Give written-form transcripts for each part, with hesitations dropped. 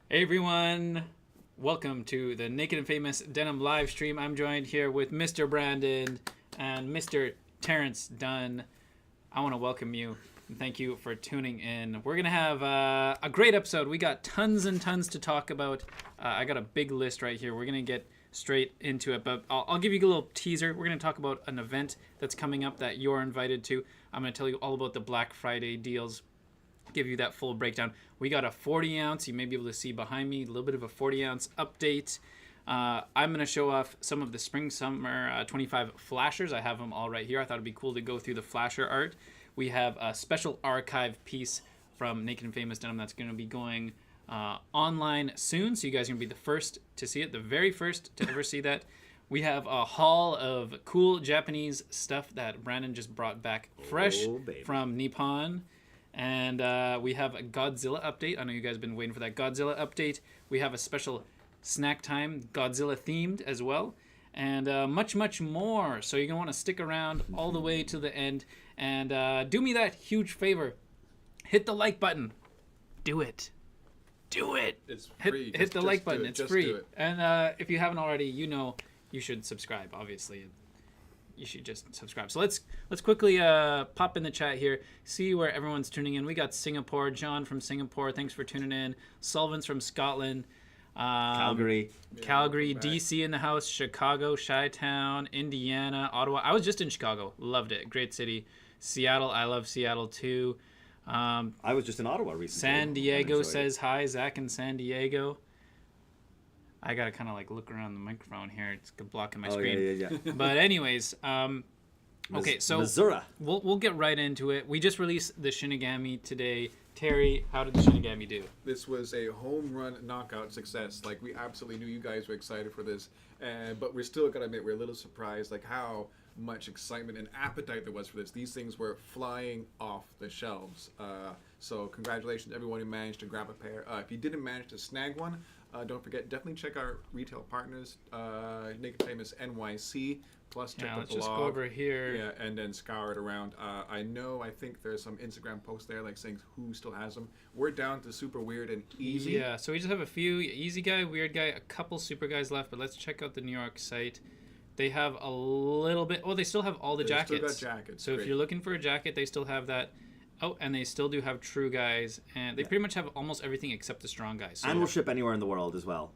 Hey everyone, welcome to the Naked and Famous Denim live stream. I'm joined here with Mr. Brandon and Mr. Terrence Dunn. I want to welcome you and thank you for tuning in. We're going to have a great episode. We got tons and tons to talk about. I got a big list right here. We're going to get straight into it, but I'll give you a little teaser. We're going to talk about an event that's coming up that you're invited to. I'm going to tell you all about the Black Friday deals, give you that full breakdown. We got a 40 ounce, you may be able to see behind me, a little bit of a 40 ounce update. I'm going to show off some of the spring summer 25 flashers. I have them all right here. I thought it'd be cool to go through the flasher art. We have a special archive piece from Naked and Famous Denim that's going to be going online soon, so you guys are going to be the first to see it, the very first to ever see that. We have a haul of cool Japanese stuff that Brandon just brought back fresh from Nippon. And we have a Godzilla update. I know you guys have been waiting for that Godzilla update. We have a special snack time, Godzilla themed as well. And much, much more. So you're going to want to stick around all the way to the end. And do me that huge favor. Hit the like button. Do it. Do it. It's free. Hit the like button. It's free. And if you haven't already, you know you should subscribe, obviously. You should just subscribe. So let's quickly pop in the chat here, see where everyone's tuning in. We got Singapore, John from Singapore. Thanks for tuning in. Sullivan's from Scotland. Calgary, DC in the house. Chicago, Chi-Town, Indiana, Ottawa. I was just in Chicago. Loved it. Great city. Seattle. I love Seattle too. I was just in Ottawa recently. San Diego says hi. Zach in San Diego. I gotta kind of like look around the microphone here. It's blocking my screen. Yeah. But anyways, okay, so Missouri. We'll get right into it. We just released the Shinigami today. Terry, how did the Shinigami do? This was a home run knockout success. Like, we absolutely knew you guys were excited for this, but we're still gonna admit we're a little surprised, like how much excitement and appetite there was for this. These things were flying off the shelves. So congratulations to everyone who managed to grab a pair. If you didn't manage to snag one, don't forget, definitely check our retail partners, Naked Famous NYC, plus check the let's blog. just go over here. Yeah, and then scour it around. I think there's some Instagram posts there, like saying who still has them. We're down to super weird and easy. Yeah, so we just have a few easy guy, weird guy, a couple super guys left, but let's check out the New York site. They have a little bit. Oh, they still have all the jackets. Still got jackets. So if you're looking for a jacket, they still have that. Oh, and they still do have true guys, and they pretty much have almost everything except the strong guys. So And we'll ship anywhere in the world as well.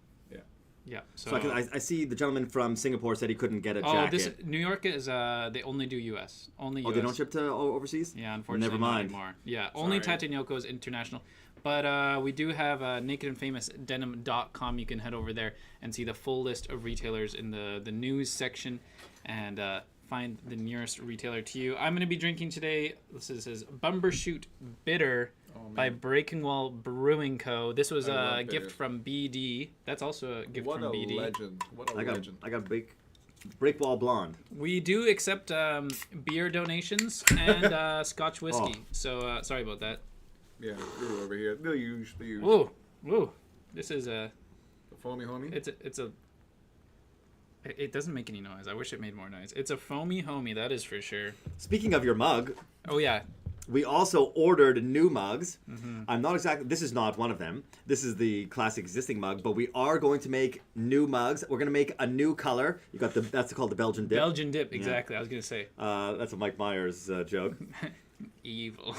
Yeah. So I see the gentleman from Singapore said he couldn't get a jacket. New York is they only do US. Only US. Oh, they don't ship to overseas? Yeah, unfortunately. Never mind. Not anymore. Yeah, only Tatanoko is international. But we do have nakedandfamousdenim.com. You can head over there and see the full list of retailers in the news section and find the nearest retailer to you. I'm going to be drinking today. This is Bumbershoot Bitter by Breaking Wall Brewing Co. This was a gift from BD. That's also a gift from BD. What a legend. I got Break Wall Blonde. We do accept beer donations and Scotch whiskey. Oh. So sorry about that. Yeah, we're over here. The usual. Whoa. This is a... The foamy homie? It doesn't make any noise. I wish it made more noise. It's a foamy homie, that is for sure. Speaking of your mug. Oh, yeah. We also ordered new mugs. Mm-hmm. This is not one of them. This is the classic existing mug, but we are going to make new mugs. We're going to make a new color. You got that's called the Belgian dip. Belgian dip, exactly. Yeah. I was going to say. That's a Mike Myers joke. Evil.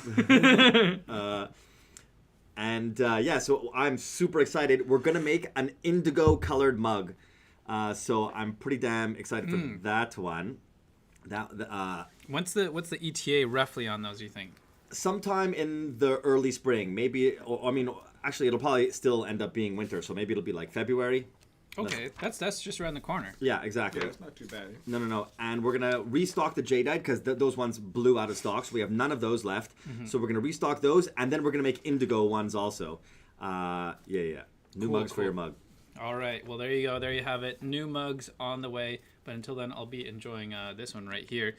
So I'm super excited. We're going to make an indigo colored mug. So I'm pretty damn excited for that one. What's the ETA roughly on those, do you think? Sometime in the early spring, maybe. Actually, it'll probably still end up being winter, so maybe it'll be like February. Okay, that's just around the corner. Yeah, exactly. Yeah, it's not too bad. No. And we're going to restock the Jadeite because those ones blew out of stock, so we have none of those left. So we're going to restock those, and then we're going to make indigo ones also. New mugs for your mug. All right, well, there you go. There you have it. New mugs on the way. But until then, I'll be enjoying this one right here.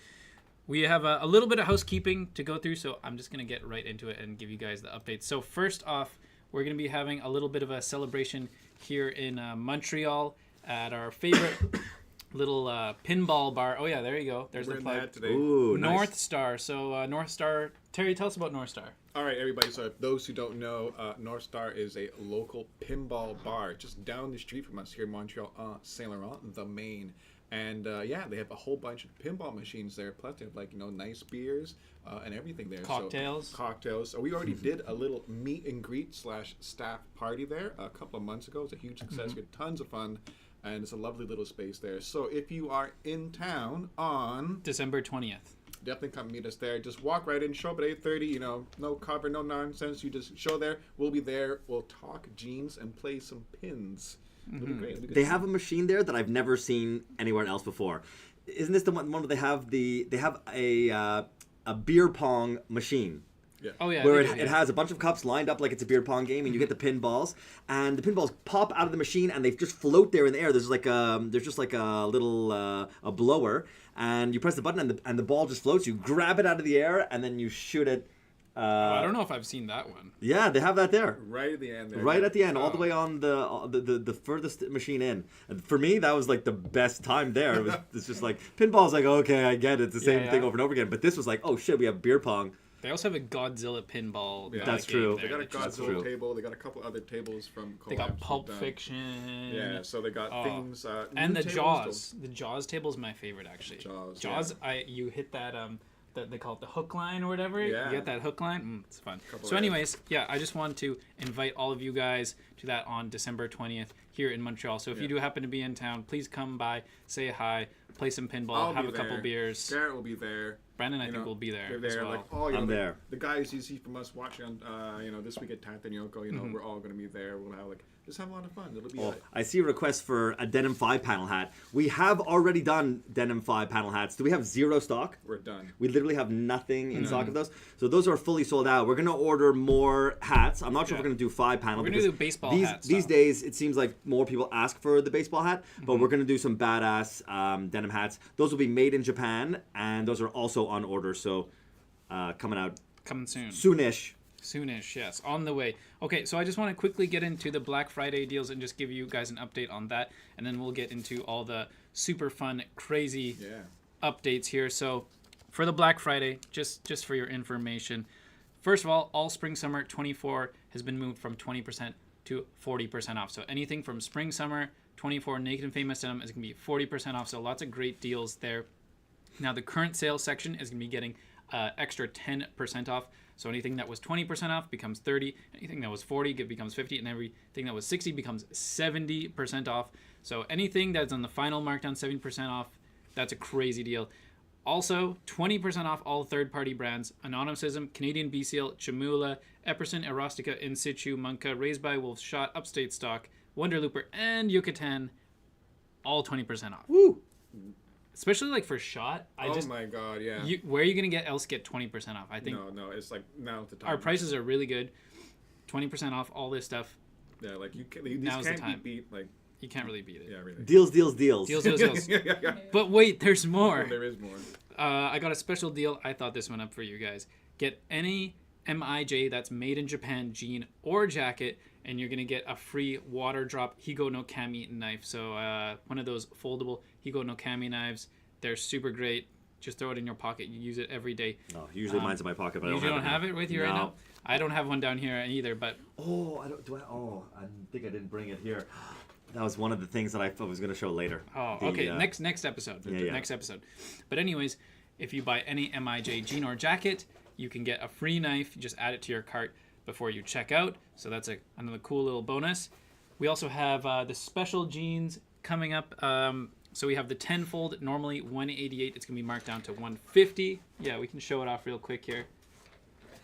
We have a little bit of housekeeping to go through, so I'm just going to get right into it and give you guys the updates. So first off, we're going to be having a little bit of a celebration here in Montreal at our favorite little pinball bar. Oh yeah, there you go. There's We're the in plug. that today. Ooh, nice. Northstar. So Northstar. Terry, tell us about Northstar. All right, everybody. So, those who don't know, Northstar is a local pinball bar just down the street from us here in Montreal, Saint Laurent, the Maine. And yeah, they have a whole bunch of pinball machines there. Plus, they have like nice beers and everything there. Cocktails. So, cocktails. So we already did a little meet and greet / staff party there a couple of months ago. It's a huge success. We had tons of fun, and it's a lovely little space there. So if you are in town on December 20th. definitely come meet us there. Just walk right in, show up at 8:30. No cover, no nonsense. You just show there. We'll be there. We'll talk jeans and play some pins. It'll be great. It'll be good. They have a machine there that I've never seen anywhere else before. Isn't this the one where they have a beer pong machine? Yeah. Oh yeah. Where they do, it has a bunch of cups lined up like it's a beer pong game, and you get the pinballs, and the pinballs pop out of the machine, and they just float there in the air. There's just like a little a blower, and you press the button, and the ball just floats. You grab it out of the air, and then you shoot it. I don't know if I've seen that one. Yeah, they have that there. Right at the end there. Right at the end, all the Oh. way on the furthest machine in. And for me, that was like the best time there. It's just like pinball's like, okay, I get it, it's the same Yeah, thing yeah. over and over again. But this was like, oh shit, we have beer pong. They also have a Godzilla pinball. Yeah. That's game true. there They got a that you- true. Godzilla table. They got a couple other tables from collabs They got we've Pulp done. Fiction. Yeah, so they got Oh. themes. And new the tables Jaws. The Jaws table is my favorite actually. Jaws, You hit that that they call it the hook line or whatever. Yeah. You get that hook line. It's fun. Couple So of- anyways, yeah, I just wanted to invite all of you guys to that on December 20th here in Montreal. So if you Yeah. do happen to be in town, please come by, say hi, play some pinball, I'll have be a couple there. beers. Garrett will be there. Brandon, I You think, know, will be there They're as there. well. Like all I'm there. The guys you see from us watching on this week at Tantanyoko, Mm-hmm. we're all gonna be there. We'll have just have a lot of fun. It'll be Oh, I see a request for a denim 5-panel hat. We have already done denim 5-panel hats. Do we have zero stock? we're done. We literally have nothing in stock of those. So those are fully sold out. We're going to order more hats. I'm not sure if Yeah. we're going to do 5-panel. We're gonna do baseball these, hat These style. days, it seems like more people ask for the baseball hat, but we're going to do some badass denim hats. Those will be made in Japan, and those are also on order. So coming out Coming soon. soonish. Soonish, yes, on the way. Okay, so I just want to quickly get into the Black Friday deals and just give you guys an update on that, and then we'll get into all the super fun, crazy Yeah. updates here. So for the Black Friday, just for your information, first of all spring summer 24 has been moved from 20% to 40% off. So anything from spring summer 24 Naked and Famous Denim is going to be 40% off. So lots of great deals there. Now the current sales section is going to be getting extra 10% off. So anything that was 20% off becomes 30. Anything that was 40 becomes 50, and everything that was 60 becomes 70% off. So anything that's on the final markdown 70% off, that's a crazy deal. Also, 20% off all third-party brands: Anonymism, Canadian BCL, Chamula, Epperson, Erostica, In Situ, Monka, Raised by Wolf, Shot, Upstate Stock, Wonder Looper, and Yucatan, all 20% off. Woo! Especially like for Shot, Oh my God, yeah. where are you gonna get 20% off? I think No, it's like now's the time. our prices are really good. 20% off all this stuff. Yeah, like these Now's the can't time. be beat. Like, You can't really beat it. yeah, really. Deals. Deals, deals, deals. yeah. But wait, there's more. There is more. I got a special deal. I thought this one up for you guys. Get any MIJ that's made in Japan jean or jacket, and you're gonna get a free water drop Higo no Kami knife. So one of those foldable Higo no Kami knives. They're super great. Just throw it in your pocket. You use it every day. Oh, usually mine's in my pocket, but I You don't don't have now. it with you right No. now? I don't have one down here either, but Oh, I don't. Do I? Oh, I think I didn't bring it here. That was one of the things that I thought was going to show later. oh, The, okay. Next episode. yeah. Next episode. But anyways, if you buy any MIJ jean or jacket, you can get a free knife. You just add it to your cart before you check out. So that's another cool little bonus. We also have the special jeans coming up. So we have the 10-fold, normally $188. It's going to be marked down to $150. Yeah, we can show it off real quick here.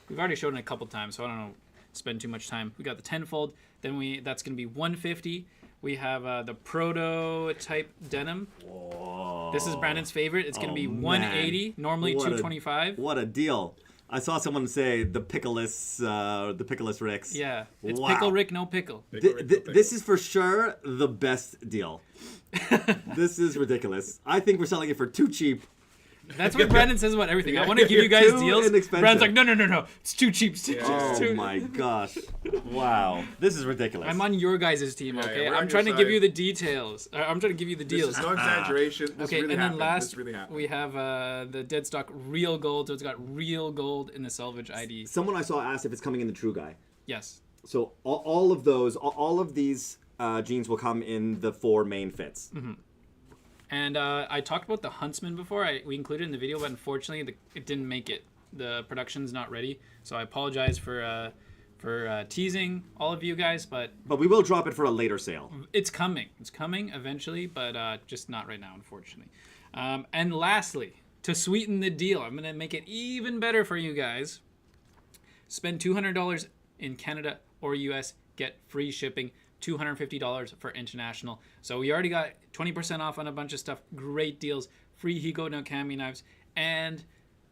We've already showed it a couple times, so I don't know, spend too much time. We got the 10-fold. Then that's going to be $150. We have the prototype denim. Whoa. This is Brandon's favorite. It's going to be Oh, $180, man. normally What a- $225. What a deal! I saw someone say the pickleless Ricks. Yeah, it's Wow. pickle Rick, no pickle. This is for sure the best deal. This is ridiculous. I think we're selling it for too cheap. That's what Brandon says about everything. I want to give you guys Too deals. inexpensive. Brandon's like, no. It's too cheap. It's too Oh cheap. my gosh! Wow, this is ridiculous. I'm on your guys' team, okay? yeah, we're on I'm trying to your give side. you the details. I'm trying to give you the This deals. is no exaggeration. This Okay, really and then happened. last This really happened. we have the dead stock real gold. So it's got real gold in the salvage ID. Someone I saw asked if it's coming in the True Guy. Yes. So all of those, all of these jeans will come in the 4 main fits. And I talked about the Huntsman before. We included it in the video, but unfortunately it didn't make it. The production's not ready. So I apologize for teasing all of you guys, but But we will drop it for a later sale. it's coming. It's coming eventually, but just not right now, unfortunately. And lastly, to sweeten the deal, I'm going to make it even better for you guys. Spend $200 in Canada or US, get free shipping. $250 for international. So we already got 20% off on a bunch of stuff. Great deals. Free Higo no Kami knives. And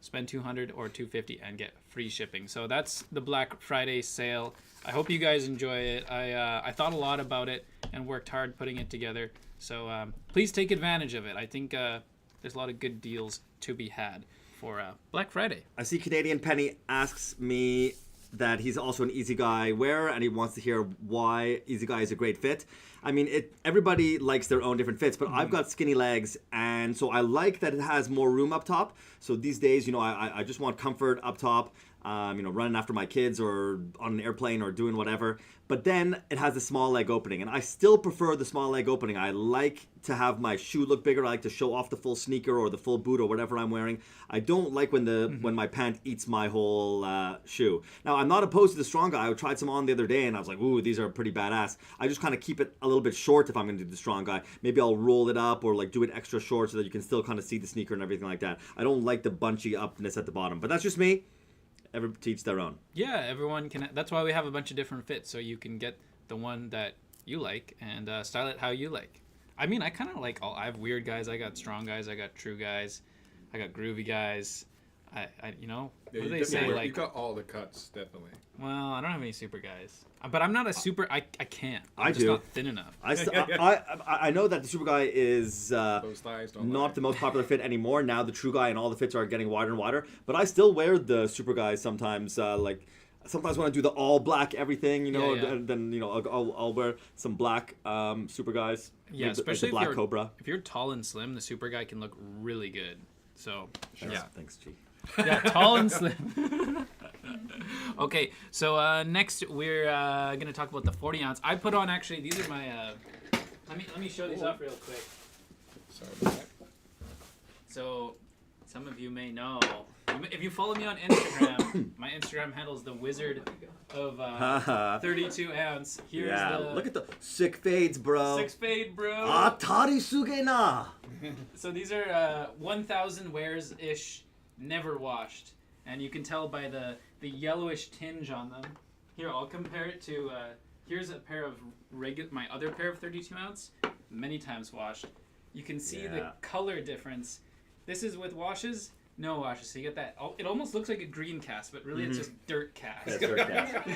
spend $200 or $250 and get free shipping. So that's the Black Friday sale. I hope you guys enjoy it. I thought a lot about it and worked hard putting it together. So please take advantage of it. I think there's a lot of good deals to be had for Black Friday. I see Canadian Penny asks me that he's also an Easy Guy wearer, and he wants to hear why Easy Guy is a great fit. I mean, everybody likes their own different fits, but I've got skinny legs, and so I like that it has more room up top. So these days, I just want comfort up top, running after my kids or on an airplane or doing whatever. But then it has the small leg opening, and I still prefer the small leg opening. I like to have my shoe look bigger. I like to show off the full sneaker or the full boot or whatever I'm wearing. I don't like when my pant eats my whole shoe. Now, I'm not opposed to the strong guy. I tried some on the other day, and I was like, ooh, these are pretty badass. I just kind of keep it a little bit short if I'm going to do the strong guy. Maybe I'll roll it up or like do it extra short so that you can still kind of see the sneaker and everything like that. I don't like the bunchy upness at the bottom, but that's just me. Every teach their own. Yeah, everyone can. That's why we have a bunch of different fits, so you can get the one that you like and style it how you like. I mean, I kind of like all. I have weird guys. I got strong guys. I got true guys. I got groovy guys. What do they say? Like, you got all the cuts, definitely. well, I don't have any super guys, but I'm not a super. I can't. I'm I just do. not thin enough. I know that the super guy is Those thighs don't lie. not the most popular fit anymore. Now the true guy and all the fits are getting wider and wider. But I still wear the super guys sometimes. Sometimes when I do the all black everything, Yeah. and then I'll wear some black super guys. Yeah, like especially the black Cobra. if you're tall and slim, the super guy can look really good. So yeah. Thanks, G. Yeah, tall and slim. Okay, so next we're gonna talk about the 40 ounce. I put on actually these are my. Let me show these off real quick. Sorry about that. So some of you may know if you follow me on Instagram, my Instagram handle is the Wizard of 32 ounce. Here's the Look at the sick fades, bro. 6 fade, bro. Atari suge na. So these are 1,000 wears ish, never washed, and you can tell by the yellowish tinge on them. Here, I'll compare it to. Here's a pair of my other pair of 32 ounce, many times washed. You can see the color difference. This is with washes, no washes. So you get that. It almost looks like a green cast, but really it's just dirt cast. That's dirt cast.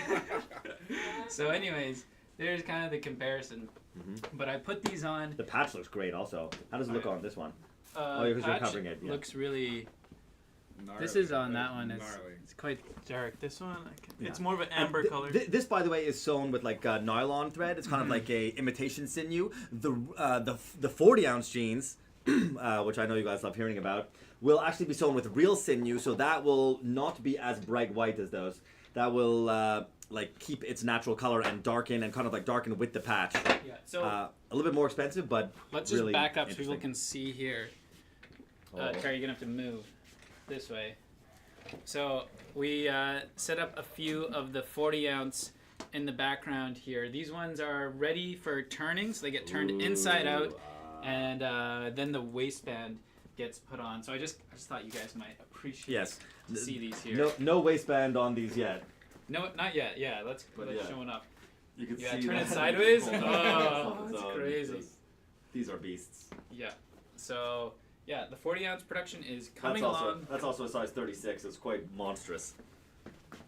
So, anyways, there's kind of the comparison. But I put these on. The patch looks great also. How does it look on this one? Because you're Patch covering it. Yeah. looks really. Gnarly. This is on that one. Gnarly. It's quite dark. This one, it's more of an amber color. This, by the way, is sewn with like nylon thread. It's kind of like a imitation sinew. The 40-ounce jeans, which I know you guys love hearing about, will actually be sewn with real sinew, so that will not be as bright white as those. That will keep its natural color and darken with the patch. Yeah. So A little bit more expensive, but let's really just back up so people interesting. can see here. Terry, you're gonna have to move this way. So we set up a few of the 40 ounce in the background here. These ones are ready for turning, so they get turned inside out, and then the waistband gets put on. So I just thought you guys might appreciate to see these here. No waistband on these yet. No, not yet. Yeah, let's showing up. You can Yeah, see turn that. it sideways. Oh, Oh, that's so crazy. These are beasts. Yeah. So yeah, the 40 ounce production is coming along. That's also a size 36. It's quite monstrous.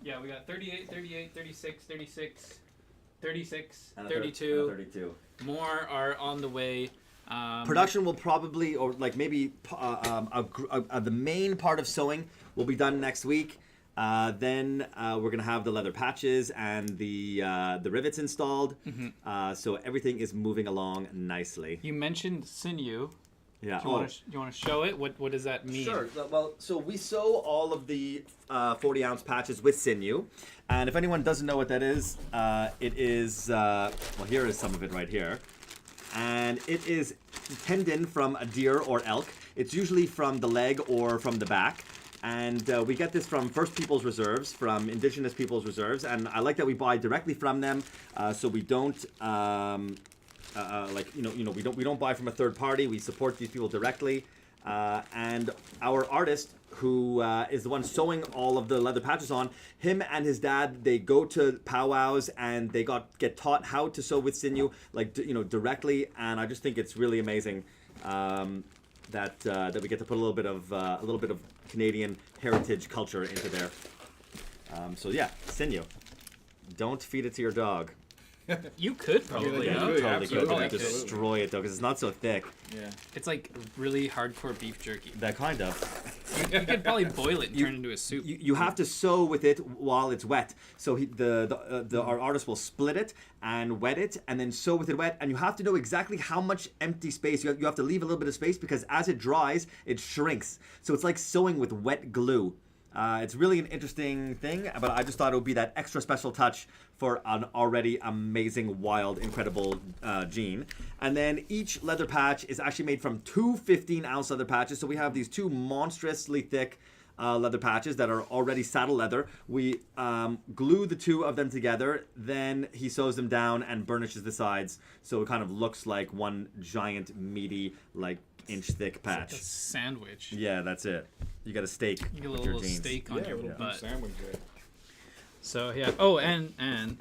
Yeah, we got 38, 38, 36, 36, 36, And a 32. 32. More are on the way. Production will probably, or like maybe the main part of sewing will be done next week. Then we're gonna have the leather patches and the rivets installed. So everything is moving along nicely. You mentioned sinew. Yeah. Do you want to show it? What does that mean? Sure. Well, so we sew all of the 40-ounce patches with sinew, and if anyone doesn't know what that is, it is well, here is some of it right here, and it is tendon from a deer or elk. It's usually from the leg or from the back. And we get this from First Peoples Reserves, from Indigenous Peoples Reserves, and I like that we buy directly from them, so we don't we don't buy from a third party. We support these people directly, and our artist, who is the one sewing all of the leather patches on, him and his dad, they go to powwows and they get taught how to sew with sinew, directly, and I just think it's really amazing. That we get to put a little bit of Canadian heritage culture into there. So yeah, sinew. Don't feed it to your dog. You could probably. Yeah, no? you Totally could. absolutely But destroy it though, because it's not so thick. Yeah. It's like really hardcore beef jerky. That kind of. You could probably boil it and turn it into a soup. You have to sew with it while it's wet. So our artist will split it and wet it, and then sew with it wet. And you have to know exactly how much empty space you have to leave a little bit of space, because as it dries, it shrinks. So it's like sewing with wet glue. It's really an interesting thing, but I just thought it would be that extra special touch for an already amazing, wild, incredible jean. And then each leather patch is actually made from two 15-ounce leather patches. So we have these two monstrously thick leather patches that are already saddle leather. We glue the two of them together, then he sews them down and burnishes the sides, so it kind of looks like one giant, meaty, like inch-thick patch. It's like a sandwich. Yeah, that's it. You got a steak. You get a with little your jeans. steak on Yeah, your a little butt. sandwich there. So yeah. Oh, and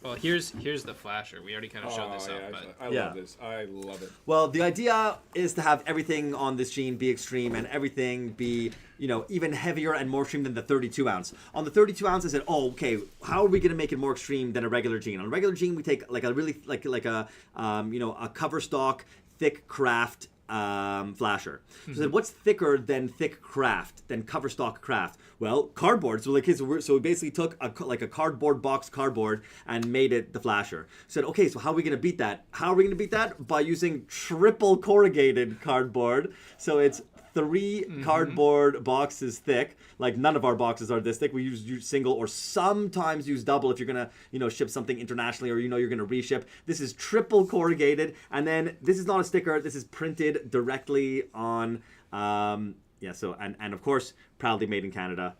well, here's the flasher. We already kind of showed this yeah, up, but I Yeah. love this. I love it. Well, the idea is to have everything on this jean be extreme and everything be, even heavier and more extreme than the 32-ounce. On the 32-ounce, I said, okay, how are we going to make it more extreme than a regular jean? On a regular jean, we take like a really a cover stock, thick craft flasher. So I said, what's thicker than thick craft, than cover stock craft? Well, cardboard. So we basically took a cardboard box cardboard and made it the flasher. Said, okay, so how are we going to beat that? How are we going to beat that? By using triple corrugated cardboard. So it's 3 cardboard boxes thick. Like, none of our boxes are this thick. We use single or sometimes use double if you're gonna, ship something internationally, or you're gonna reship. This is triple corrugated, and then this is not a sticker. This is printed directly on. So and of course, proudly made in Canada.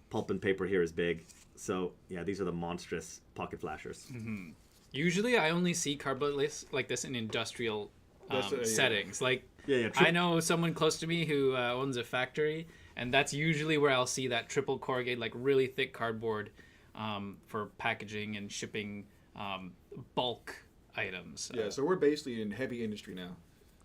Pulp and paper here is big. So yeah, these are the monstrous pocket flashers. usually I only see cardboard lists like this in industrial settings. Like, I know someone close to me who owns a factory, and that's usually where I'll see that triple corrugate, like really thick cardboard for packaging and shipping bulk items. Yeah, so we're basically in heavy industry now.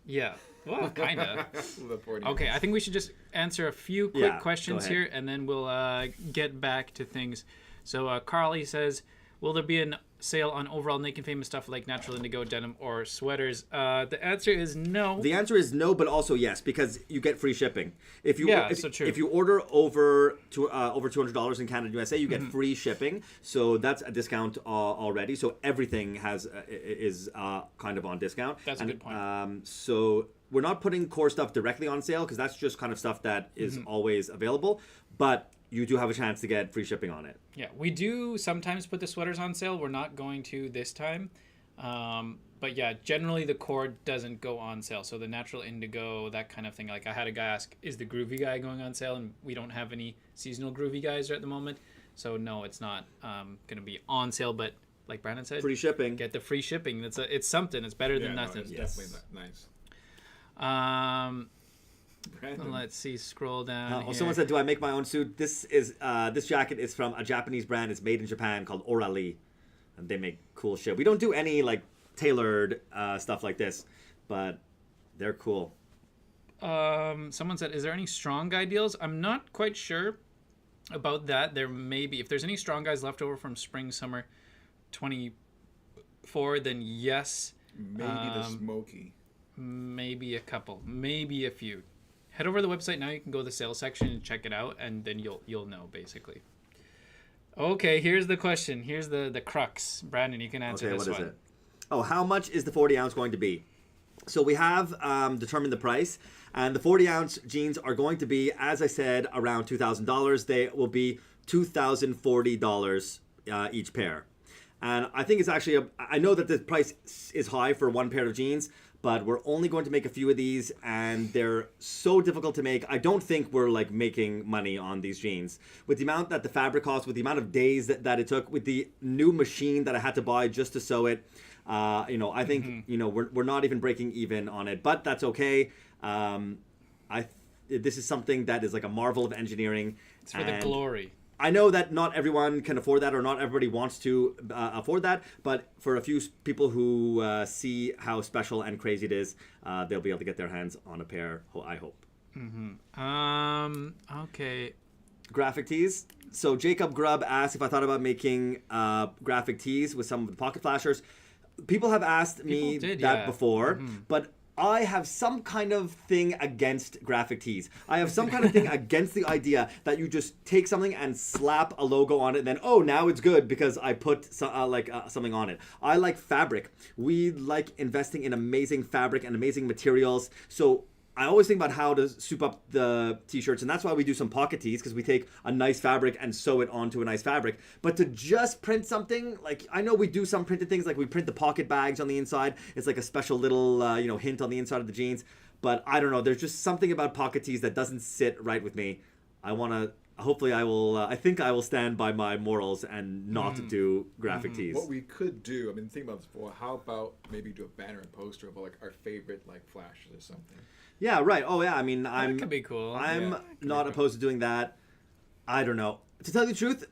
Yeah, well, kind of. The 40 Okay, I think we should just answer a few quick questions here, and then we'll get back to things. So Carly says, will there be a sale on overall Naked Famous stuff like natural indigo, denim, or sweaters? The answer is no. The answer is no, but also yes, because you get free shipping. If you so true. If you order over $200 in Canada, USA, you get free shipping. So that's a discount already. So everything is kind of on discount. That's a good point. So we're not putting core stuff directly on sale because that's just kind of stuff that is always available. But you do have a chance to get free shipping on it. Yeah, we do sometimes put the sweaters on sale. We're not going to this time. But yeah, generally the core doesn't go on sale. So the natural indigo, that kind of thing. Like I had a guy ask, is the groovy guy going on sale? And we don't have any seasonal groovy guys at the moment. So no, it's not going to be on sale. But like Brandon said, free shipping. Get the free shipping. It's something. It's better than nothing. It's definitely nice. Brandon. Let's see, scroll down here. Someone said, do I make my own suit? This jacket is from a Japanese brand. It's made in Japan called Orali. And they make cool shit. We don't do any like tailored stuff like this, but they're cool. Someone said, is there any strong guy deals? I'm not quite sure about that. There may be. If there's any strong guys left over from spring, summer 24, then yes. Maybe the smoky. maybe a couple, maybe a few. Head over to the website now. You can go to the sales section and check it out, and then you'll know basically. Okay, here's the question. Here's the crux. Brandon, you can answer this one. Okay, what is it? Oh, how much is the 40 ounce going to be? So we have determined the price, and the 40 ounce jeans are going to be, as I said, around $2,000. They will be $2,040 each pair. And I think it's actually, I know that the price is high for one pair of jeans, but we're only going to make a few of these, and they're so difficult to make. I don't think we're like making money on these jeans. With the amount that the fabric costs, with the amount of days that it took, with the new machine that I had to buy just to sew it, I think, we're not even breaking even on it, but that's okay. This is something that is like a marvel of engineering. It's for the glory. I know that not everyone can afford that, or not everybody wants to afford that, but for a few people who see how special and crazy it is, they'll be able to get their hands on a pair, I hope. Okay. Graphic tees. So Jacob Grubb asked if I thought about making graphic tees with some of the pocket flashers. People have asked me that before, but I have some kind of thing against graphic tees. I have some kind of thing against the idea that you just take something and slap a logo on it and then, oh, now it's good because I put something on it. I like fabric. We like investing in amazing fabric and amazing materials. So I always think about how to soup up the t-shirts, and that's why we do some pocket tees, because we take a nice fabric and sew it onto a nice fabric. But to just print something, like, I know we do some printed things, like we print the pocket bags on the inside. It's like a special little, hint on the inside of the jeans. But I don't know, there's just something about pocket tees that doesn't sit right with me. Hopefully I think I will stand by my morals and not do graphic tees. What we could do, think about this before, how about maybe do a banner and poster of like our favorite like flashes or something? Yeah, right. Oh, yeah. That could be cool. I'm not opposed to doing that. I don't know. To tell you the truth,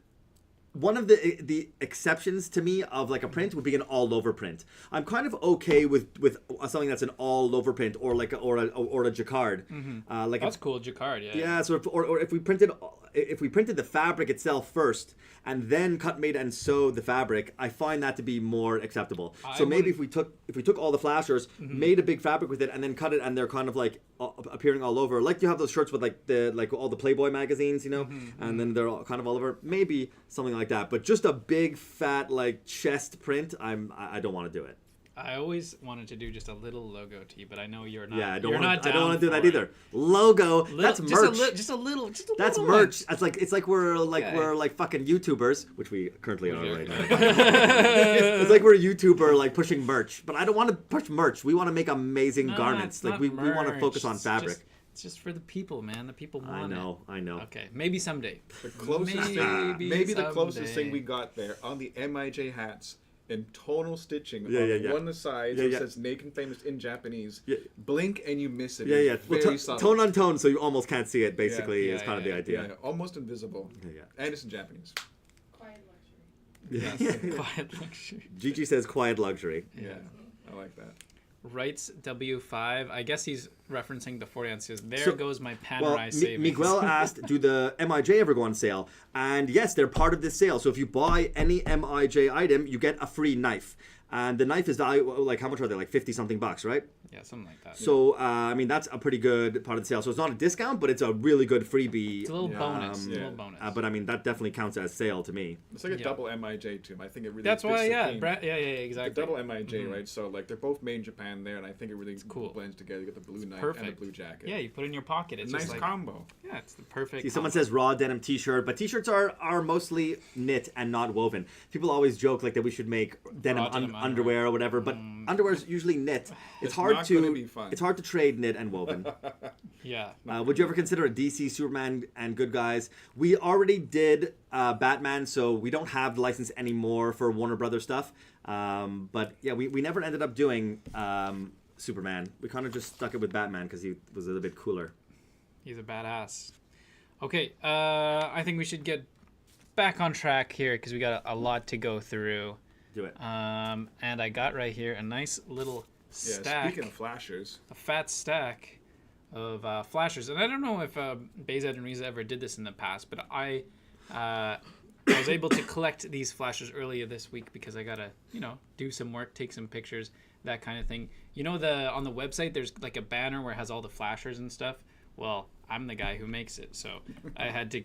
one of the exceptions to me of like a print would be an all-over print. I'm kind of okay with something that's an all-over print, or like a jacquard. That's cool, jacquard. Yeah. Yeah. So if we printed the fabric itself first and then cut, made, and sewed the fabric, I find that to be more acceptable. Maybe if we took all the flashers, made a big fabric with it, and then cut it, and they're kind of like appearing all over, like you have those shirts with like all the Playboy magazines, and then they're all kind of all over. Maybe something like that, but just a big fat like chest print, I don't want to do it. I always wanted to do just a little logo tee, but I know you're not. Yeah, I don't want to do that either. Logo, that's merch. Just a little. That's merch. It's like we're fucking YouTubers, which we currently are right now. It's like we're a YouTuber like pushing merch, but I don't want to push merch. We want to make amazing garments. Like we want to focus on fabric. It's just for the people, man. The people want it. I know. Okay, maybe someday. The closest the closest thing we got there on the MIJ hats. In tonal stitching on one of the sides, it says Naked Famous in Japanese. Yeah. Blink and you miss it. Yeah. Very subtle. Tone on tone, so you almost can't see it. Basically, is kind of the idea. Yeah, almost invisible. Yeah. And it's in Japanese. Quiet luxury. Yes, quiet luxury. Gigi says quiet luxury. Yeah, I like that. Writes W5. I guess he's referencing the 40 ounces. There goes my Panerai savings. Miguel asked, do the MIJ ever go on sale? And yes, they're part of this sale. So if you buy any MIJ item, you get a free knife. And the knife is valuable, like how much are they? Like 50 something bucks, right? Yeah, something like that. So, that's a pretty good part of the sale. So it's not a discount, but it's a really good freebie. It's a little bonus. But that definitely counts as sale to me. It's like a double MIJ too. I think it really That's fits why, The exactly. double MIJ, right? So like they're both made in Japan there, and I think it really blends together. You get the blue knife and the blue jacket. Yeah, you put it in your pocket. It's nice combo. Yeah, it's the perfect. See, someone says raw denim t-shirt, but t-shirts are mostly knit and not woven. People always joke like that we should make denim underwear or whatever, but underwear is usually knit. It's hard to trade knit and woven. Yeah. Would you ever consider a DC Superman and Good Guys? We already did Batman, so we don't have the license anymore for Warner Brothers stuff. But yeah, we never ended up doing Superman. We kind of just stuck it with Batman because he was a little bit cooler. He's a badass. Okay, I think we should get back on track here because we got a lot to go through. Do it. And I got right here a nice little stack. Speaking of flashers, a fat stack of flashers, and I don't know if Bezad and Riza ever did this in the past, but I I was able to collect these flashers earlier this week because I gotta, do some work, take some pictures, that kind of thing. On the website there's like a banner where it has all the flashers and stuff. Well, I'm the guy who makes it, so I had to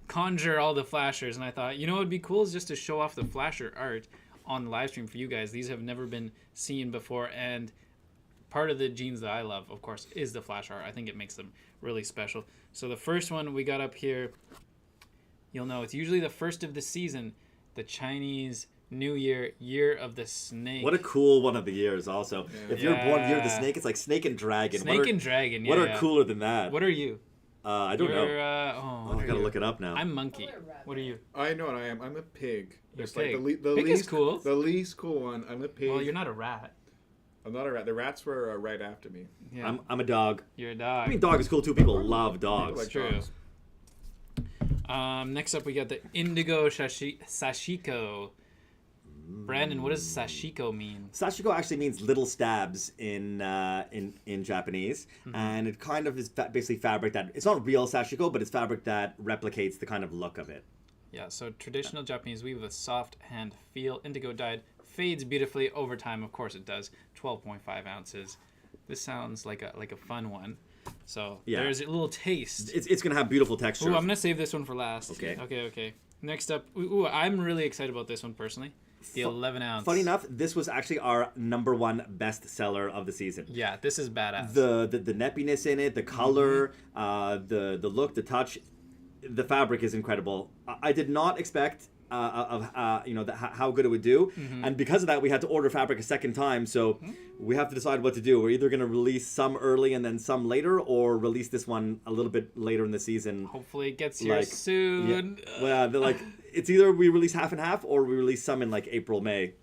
conjure all the flashers, and I thought, what would be cool is just to show off the flasher art on the live stream for you guys. These have never been seen before, and part of the jeans that I love, of course, is the flash art. I think it makes them really special. So the first one we got up here, you'll know it's usually the first of the season, the Chinese New Year, Year of the Snake. What a cool one of the years also. Yeah. If you're born Year of the Snake, it's like Snake and Dragon. Snake and Dragon, yeah. What are cooler than that? What are you? I don't know. I I gotta look it up now. I'm Monkey. What are you? I know what I am. I'm a pig. You're It's pig. like the Pig is least cool. The least cool one. I'm a pig. Well, you're not a rat. I'm not a rat. The rats were right after me. Yeah. I'm a dog. You're a dog. I mean, dog is cool too. People love dogs. Like True. dogs. Next up, we got the Indigo Sashiko. Brandon, what does Sashiko mean? Sashiko actually means little stabs in Japanese, and it kind of is basically fabric that it's not real Sashiko, but it's fabric that replicates the kind of look of it. Yeah, so traditional Japanese weave with soft hand feel, indigo dyed, fades beautifully over time. Of course it does. 12.5 ounces. This sounds like a fun one. So Yeah. there's a little taste. It's gonna have beautiful texture. Ooh, I'm gonna save this one for last. Okay. Okay. Next up, I'm really excited about this one personally. The 11 ounce. Funny enough, this was actually our #1 bestseller of the season. Yeah, this is badass. The neppiness in it, the color, the look, the touch, the fabric is incredible. I did not expect how good it would do, and because of that, we had to order fabric a second time. So we have to decide what to do. We're either going to release some early and then some later, or release this one a little bit later in the season. Hopefully it gets here soon. Yeah, well, they're like it's either we release half and half, or we release some in like April, May.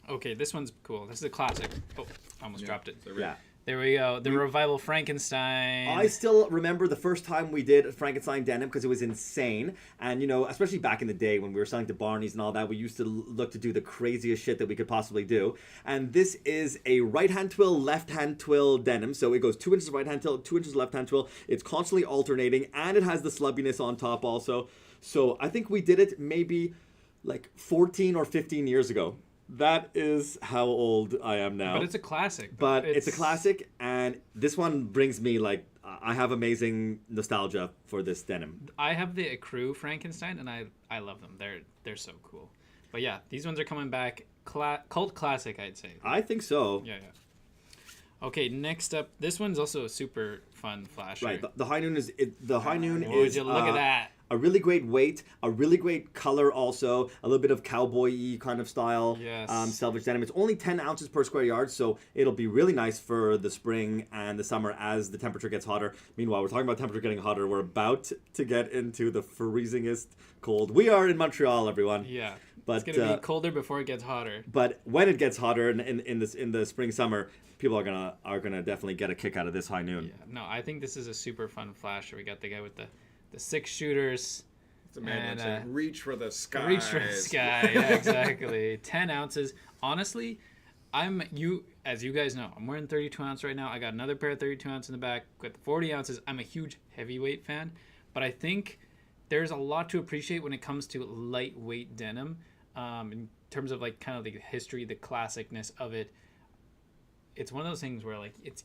Okay, this one's cool. This is a classic. Oh, I almost dropped it. Yeah. There we go. The Revival Frankenstein. I still remember the first time we did Frankenstein denim because it was insane. And, especially back in the day when we were selling to Barney's and all that, we used to look to do the craziest shit that we could possibly do. And this is a right-hand twill, left-hand twill denim. So it goes 2 inches right-hand twill, 2 inches left-hand twill. It's constantly alternating, and it has the slubbiness on top also. So I think we did it maybe like 14 or 15 years ago. That is how old I am now. But it's a classic. But it's a classic, and this one brings me I have amazing nostalgia for this denim. I have the Ecru Frankenstein, and I love them. They're so cool. But yeah, these ones are coming back. Cult classic, I'd say. I think so. Yeah. Okay, next up, this one's also a super fun flasher. Right, the high noon is high noon Would is you look at that? a really great weight, a really great color also, a little bit of cowboy-y kind of style. Yes. Salvage denim. It's only 10 ounces per square yard, so it'll be really nice for the spring and the summer as the temperature gets hotter. Meanwhile, we're talking about temperature getting hotter. We're about to get into the freezingest cold. We are in Montreal, everyone. Yeah. But, it's gonna be colder before it gets hotter. But when it gets hotter in the spring summer, people are gonna definitely get a kick out of this high noon. Yeah. No, I think this is a super fun flasher. We got the guy with the 6 shooters. It's a man And, wants to reach for the sky. Reach for the sky. Yeah, exactly. 10 ounces. Honestly, as you guys know, I'm wearing 32 ounce right now. I got another pair of 32 ounce in the back with 40 ounces. I'm a huge heavyweight fan, but I think there's a lot to appreciate when it comes to lightweight denim. In terms of kind of the history, the classicness of it. It's one of those things where it's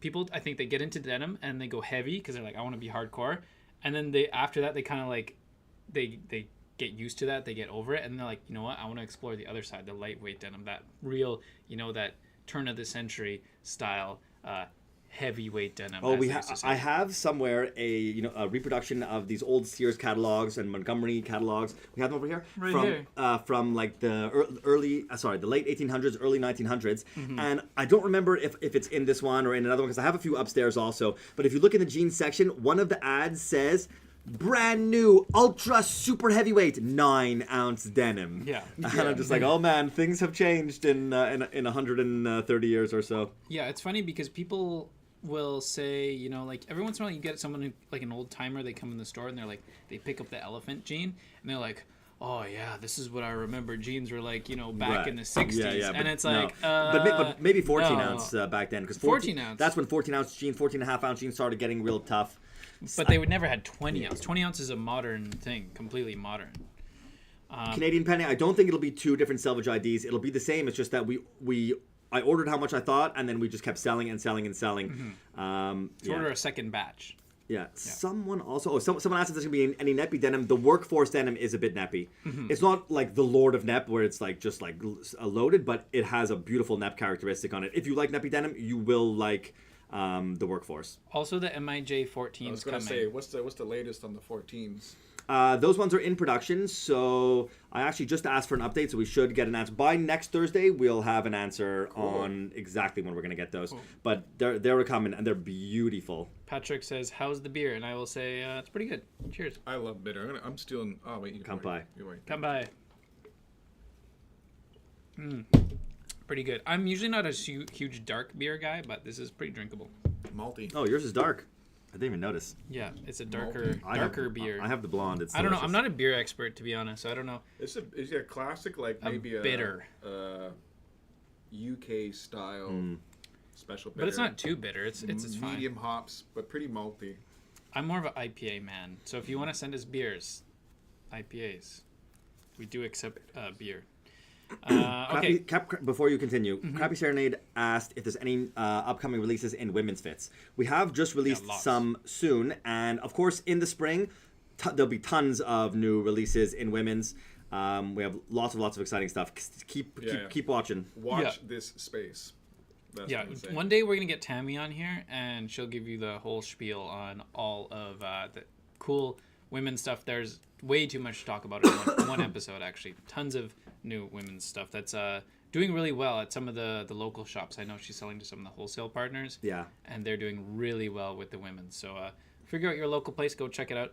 people, I think they get into denim and they go heavy because they're like, I want to be hardcore. And then after that, they kind of they get used to that, they get over it, and they're like, you know what, I want to explore the other side, the lightweight denim, that real, that turn of the century style heavyweight denim. Oh, I have somewhere a reproduction of these old Sears catalogs and Montgomery catalogs. We have them over here. From like the the late 1800s, early 1900s, and I don't remember if it's in this one or in another one because I have a few upstairs also. But if you look in the jeans section, one of the ads says, brand new, ultra super heavyweight 9 ounce denim. Yeah. And I'm just like, oh man, things have changed in 130 years or so. Yeah, it's funny because people will say, every once in a while you get someone who, like an old timer, they come in the store and they're like, they pick up the elephant jean and they're like, oh yeah, this is what I remember jeans were like, back in the 60s. Yeah, and it's no. like, but maybe 14 no. ounce back then. Because 14 ounce. That's when 14 ounce jeans, 14 and a half ounce jeans started getting real tough. But they would never had 20 ounce. 20 ounce is a modern thing, completely modern. Canadian penny. I don't think it'll be 2 different selvage IDs. It'll be the same. It's just that I ordered how much I thought, and then we just kept selling and selling and selling. Order a second batch. Yeah. Someone also. Someone asked if there's gonna be any neppy denim. The workforce denim is a bit neppy. It's not like the Lord of Nep where it's like just like loaded, but it has a beautiful nep characteristic on it. If you like neppy denim, you will like the workforce. Also, the MIJ 14s coming. I was gonna say, what's the latest on the 14s? Those ones are in production, so I actually just asked for an update, so we should get an answer. By next Thursday, we'll have an answer on exactly when we're going to get those. Cool. But they're coming, and they're beautiful. Patrick says, how's the beer? And I will say, it's pretty good. Cheers. I love bitter. I'm stealing... Oh, wait. You Come by. Come by. Pretty good. I'm usually not a huge dark beer guy, but this is pretty drinkable. Malty. Oh, yours is dark. I didn't even notice. Yeah, it's a darker beer. I have the blonde. It's I don't know. delicious. I'm not a beer expert, to be honest, so I don't know. It's a classic, like maybe bitter. UK style special bitter. But it's not too bitter. It's fine. Medium hops, but pretty malty. I'm more of an IPA man. So if you want to send us beers, IPAs, we do accept beer. Okay. Before you continue, Crappy Serenade asked if there's any upcoming releases in women's fits. We have just released some soon, and of course in the spring there'll be tons of new releases in women's. We have lots of exciting stuff. Keep watching. Watch this space. That's what I'm saying. One day we're gonna get Tammy on here, and she'll give you the whole spiel on all of the cool women's stuff. There's way too much to talk about in one episode, actually. Tons of new women's stuff that's doing really well at some of the local shops. I know she's selling to some of the wholesale partners. Yeah. And they're doing really well with the women. So figure out your local place. Go check it out.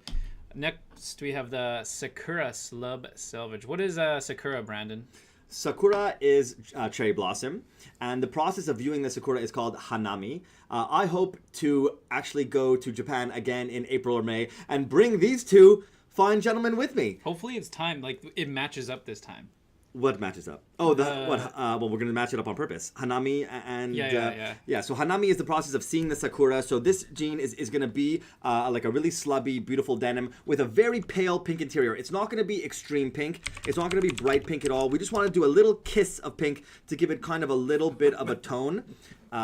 Next, we have the Sakura Salvage. What is Sakura, Brandon? Sakura is cherry blossom, and the process of viewing the Sakura is called Hanami. I hope to actually go to Japan again in April or May and bring these two fine gentlemen with me. Hopefully it's time. Like, it matches up this time. What matches up? Oh, well, we're going to match it up on purpose. Hanami and... Yeah, so Hanami is the process of seeing the Sakura. So this jean is going to be like a really slubby, beautiful denim with a very pale pink interior. It's not going to be extreme pink. It's not going to be bright pink at all. We just want to do a little kiss of pink to give it kind of a little bit of a tone. What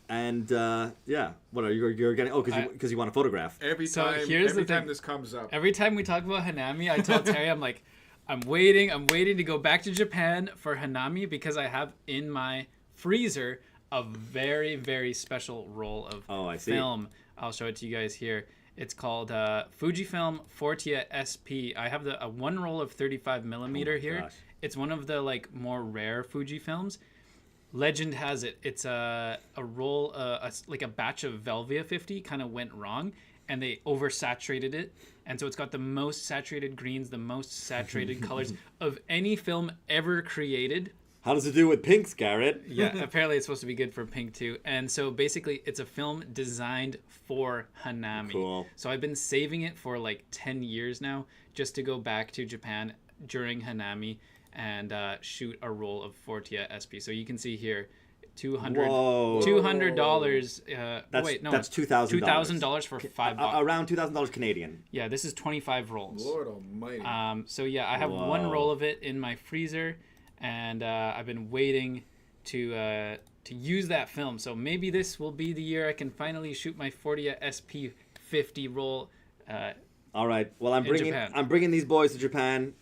are you're getting? Oh, because you want to photograph. Every time this comes up. Every time we talk about Hanami, I tell Terry, I'm like... I'm waiting to go back to Japan for Hanami because I have in my freezer a very, very special roll of film. I'll show it to you guys here. It's called Fujifilm Fortia SP. I have a one roll of 35 millimeter here. Gosh. It's one of the like more rare Fujifilms. Legend has it. It's a roll, like a batch of Velvia 50 kind of went wrong, and they oversaturated it. And so it's got the most saturated greens, the most saturated colors of any film ever created. How does it do with pinks, Garrett? Yeah, apparently it's supposed to be good for pink too. And so basically it's a film designed for Hanami. Cool. So I've been saving it for like 10 years now just to go back to Japan during Hanami and shoot a roll of Fortia SP. So you can see here, $200. That's $2,000. $2,000 for $5. Around $2,000 Canadian. Yeah, this is 25 rolls. Lord Almighty. So yeah, I have one roll of it in my freezer, and I've been waiting to use that film. So maybe this will be the year I can finally shoot my Fortia SP 50 roll. All right. Well, I'm bringing these boys to Japan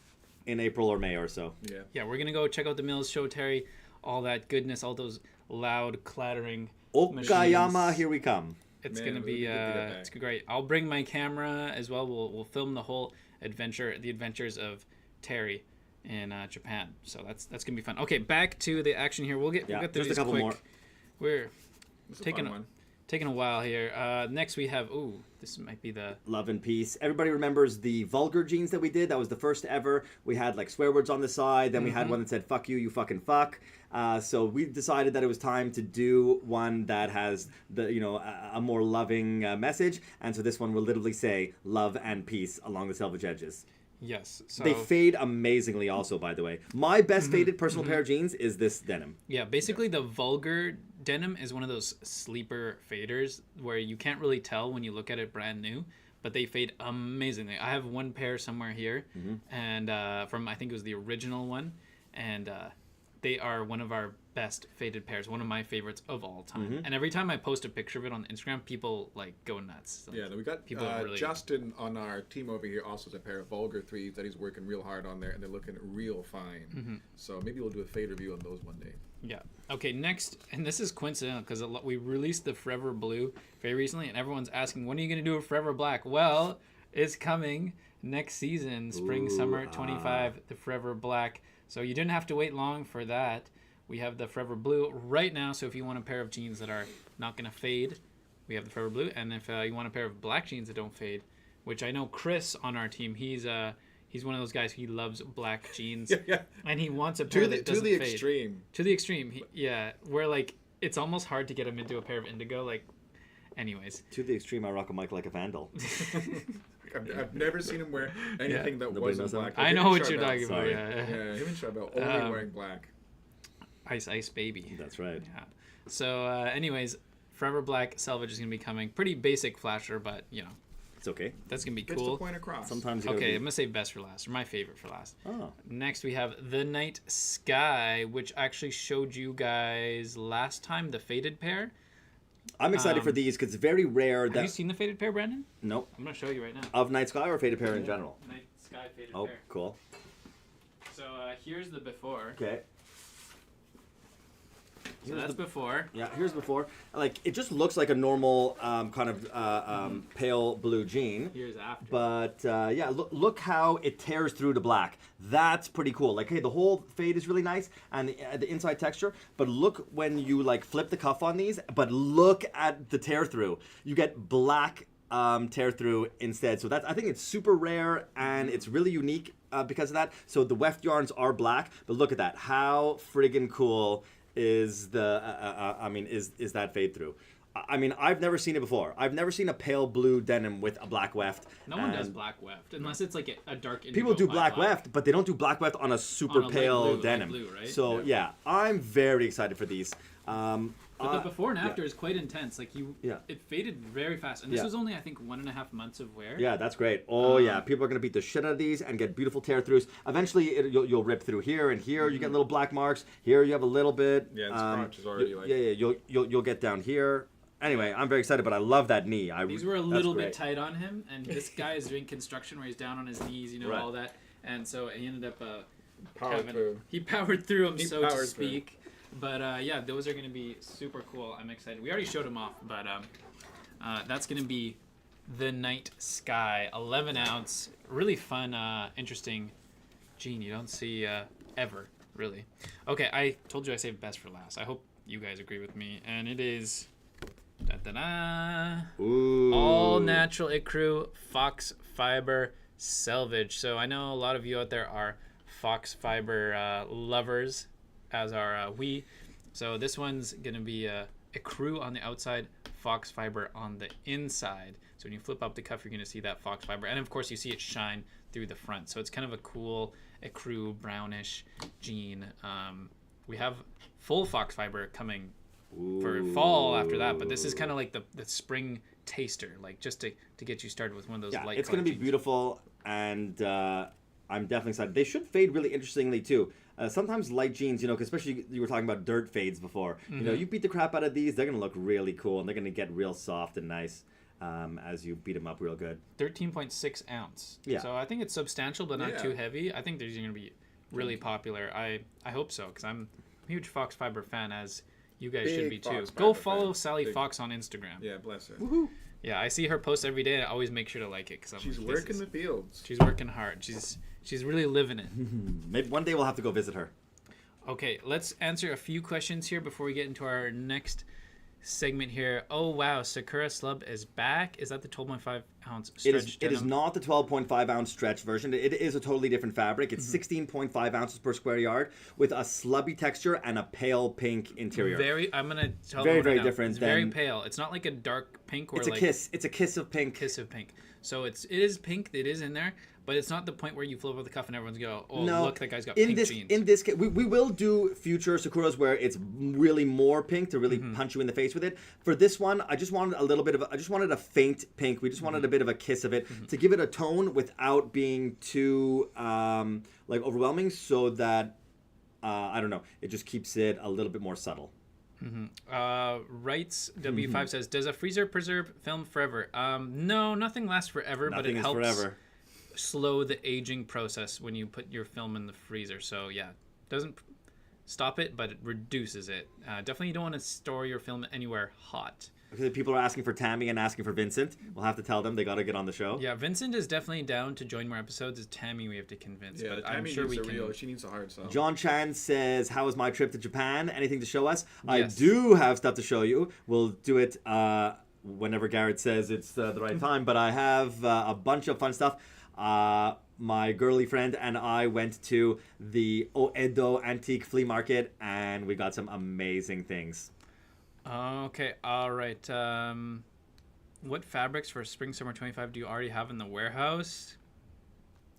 in April or May or so. Yeah, we're gonna go check out the Mills show, Terry. All that goodness, all those loud clattering Okayama, machines. Here we come. It's gonna be it's great. I'll bring my camera as well. We'll film the whole adventure, the adventures of Terry in Japan. So that's gonna be fun. Okay, back to the action here. We'll get through just these a couple quick. more. We're taking a while here. Next we have this might be the Love and Peace. Everybody remembers the vulgar jeans that we did. That was the first ever. We had like swear words on the side. Then we had one that said "fuck you, you fucking fuck." So we decided that it was time to do one that has a more loving message. And so this one will literally say "love and peace" along the selvage edges. Yes. So they fade amazingly also, by the way. My best faded personal pair of jeans is this denim. Yeah, basically the vulgar denim is one of those sleeper faders where you can't really tell when you look at it brand new, but they fade amazingly. I have one pair somewhere here, and from I think it was the original one, and they are one of our best faded pairs, one of my favorites of all time. And every time I post a picture of it on Instagram, people like go nuts. Yeah, then we got people really... Justin on our team over here also has a pair of Vulgar 3s that he's working real hard on there, and they're looking real fine. So maybe we'll do a fade review on those one day. Yeah. Okay, next, and this is coincidental because we released the Forever Blue very recently, and everyone's asking, when are you going to do a Forever Black? Well, it's coming next season, spring, summer 25, the Forever Black. So you didn't have to wait long for that. We have the Forever Blue right now, so if you want a pair of jeans that are not going to fade, we have the Forever Blue. And if you want a pair of black jeans that don't fade, which I know Chris on our team, he's one of those guys, he loves black jeans. And he wants a pair that doesn't fade. To the extreme. To the extreme, where like it's almost hard to get him into a pair of Indigo. Like, anyways. To the extreme, I rock a mic like a vandal. I've never seen him wear anything that Nobody wasn't knows black. I know what you're talking about. Yeah, him and Charbel only wearing black. Ice Baby. That's right. Yeah. So, anyways, Forever Black Salvage is going to be coming. Pretty basic flasher, but, It's okay. that's going to be Gets cool. the point across. Sometimes you Okay, gotta I'm going to save best for last, or my favorite for last. Oh. Next, we have The Night Sky, which actually showed you guys last time, the faded pair. I'm excited for these because it's very rare that... Have you seen the faded pair, Brandon? Nope. I'm going to show you right now. Of Night Sky or Faded Pair in general? Night Sky faded Oh, pair. cool. So, here's the before. Okay. So that's before. Yeah, here's before. Like, it just looks like a normal kind of pale blue jean. Here's after. But, look how it tears through to black. That's pretty cool. Like, hey, the whole fade is really nice, and the inside texture. But look when you, like, flip the cuff on these, but look at the tear through. You get black tear through instead. So that's, I think it's super rare, and it's really unique because of that. So the weft yarns are black, but look at that. How friggin' cool is is that fade through? I mean, I've never seen it before. I've never seen a pale blue denim with a black weft. No one does black weft unless it's like a dark indigo. People do black weft, but they don't do black weft on a super pale denim. Light blue, right? So yeah, I'm very excited for these. But the before and after is quite intense. Like it faded very fast, and this Yeah. was only I think 1.5 months of wear. Yeah, that's great. Oh yeah, people are gonna beat the shit out of these and get beautiful tear throughs. Eventually, you'll rip through here and here. You get little black marks. Here you have a little bit. Yeah, the crotch is already like. Yeah. You'll get down here. Anyway, I'm very excited, but I love that knee. These were a little bit tight on him, and this guy is doing construction where he's down on his knees, Right. all that, and so he ended up He powered through them, He so to powered speak. But those are going to be super cool. I'm excited. We already showed them off, but that's going to be the Night Sky, 11 ounce, really fun, interesting jean. You don't see ever, really. Okay, I told you I saved best for last. I hope you guys agree with me, and it is Ooh. all natural icru Fox Fiber Salvage. So I know a lot of you out there are Fox Fiber lovers, as are we. So this one's going to be icru on the outside, Fox Fiber on the inside. So when you flip up the cuff, you're going to see that Fox Fiber. And of course, you see it shine through the front. So it's kind of a cool icru brownish jean. We have full Fox Fiber coming for fall after that, but this is kind of like the spring taster, like just to get you started with one of those light. It's going to be beautiful, and I'm definitely excited. They should fade really interestingly too. Sometimes light jeans, cause especially you were talking about dirt fades before. You beat the crap out of these, they're going to look really cool, and they're going to get real soft and nice as you beat them up real good. 13.6 ounce. Yeah. So I think it's substantial, but not too heavy. I think these are going to be really popular. I hope so, because I'm a huge Fox Fiber fan, as you guys should be too. Go follow Sally Fox on Instagram. Yeah, bless her. Woohoo! Yeah, I see her post every day, and I always make sure to like it, because She's working the fields. She's working hard. She's really living it. Maybe one day we'll have to go visit her. Okay, let's answer a few questions here before we get into our next segment here. Oh wow, Sakura Slub is back. Is that the 12.5 ounce stretch It is not the 12.5 ounce stretch version. It is a totally different fabric. It's 16.5 ounces per square yard with a slubby texture and a pale pink interior. I'm gonna tell very you very now, different. It's very pale. It's not like a dark pink. Or it's a kiss. It's a kiss of pink. Kiss of pink. So it is pink. It is in there, but it's not the point where you flip over the cuff and everyone's go, oh, No, look, that guy's got in pink this jeans. in this case, we will do future Sakuras where it's really more pink to really punch you in the face with it. For this one, I just wanted a faint pink. We just wanted a bit of a kiss of it to give it a tone without being too like overwhelming, so that I don't know, it just keeps it a little bit more subtle. Rights W5 says, does a freezer preserve film forever? No, nothing lasts forever, but it Nothing is helps forever. slow the aging process when you put your film in the freezer. So yeah, doesn't stop it, but it reduces it. Definitely you don't want to store your film anywhere hot. Okay, people are asking for Tammy and asking for Vincent. We'll have to tell them they got to get on the show. Yeah, Vincent is definitely down to join more episodes. It's Tammy we have to convince, Yeah, but Tammy I'm sure we needs a can. real. She needs a hard sell. John Chan says, how was my trip to Japan? Anything to show us? Yes. I do have stuff to show you. We'll do it whenever Garrett says it's the right time, but I have a bunch of fun stuff. My girly friend and I went to the Oedo Antique Flea Market, and we got some amazing things. Okay, all right. What fabrics for Spring Summer 25 do you already have in the warehouse?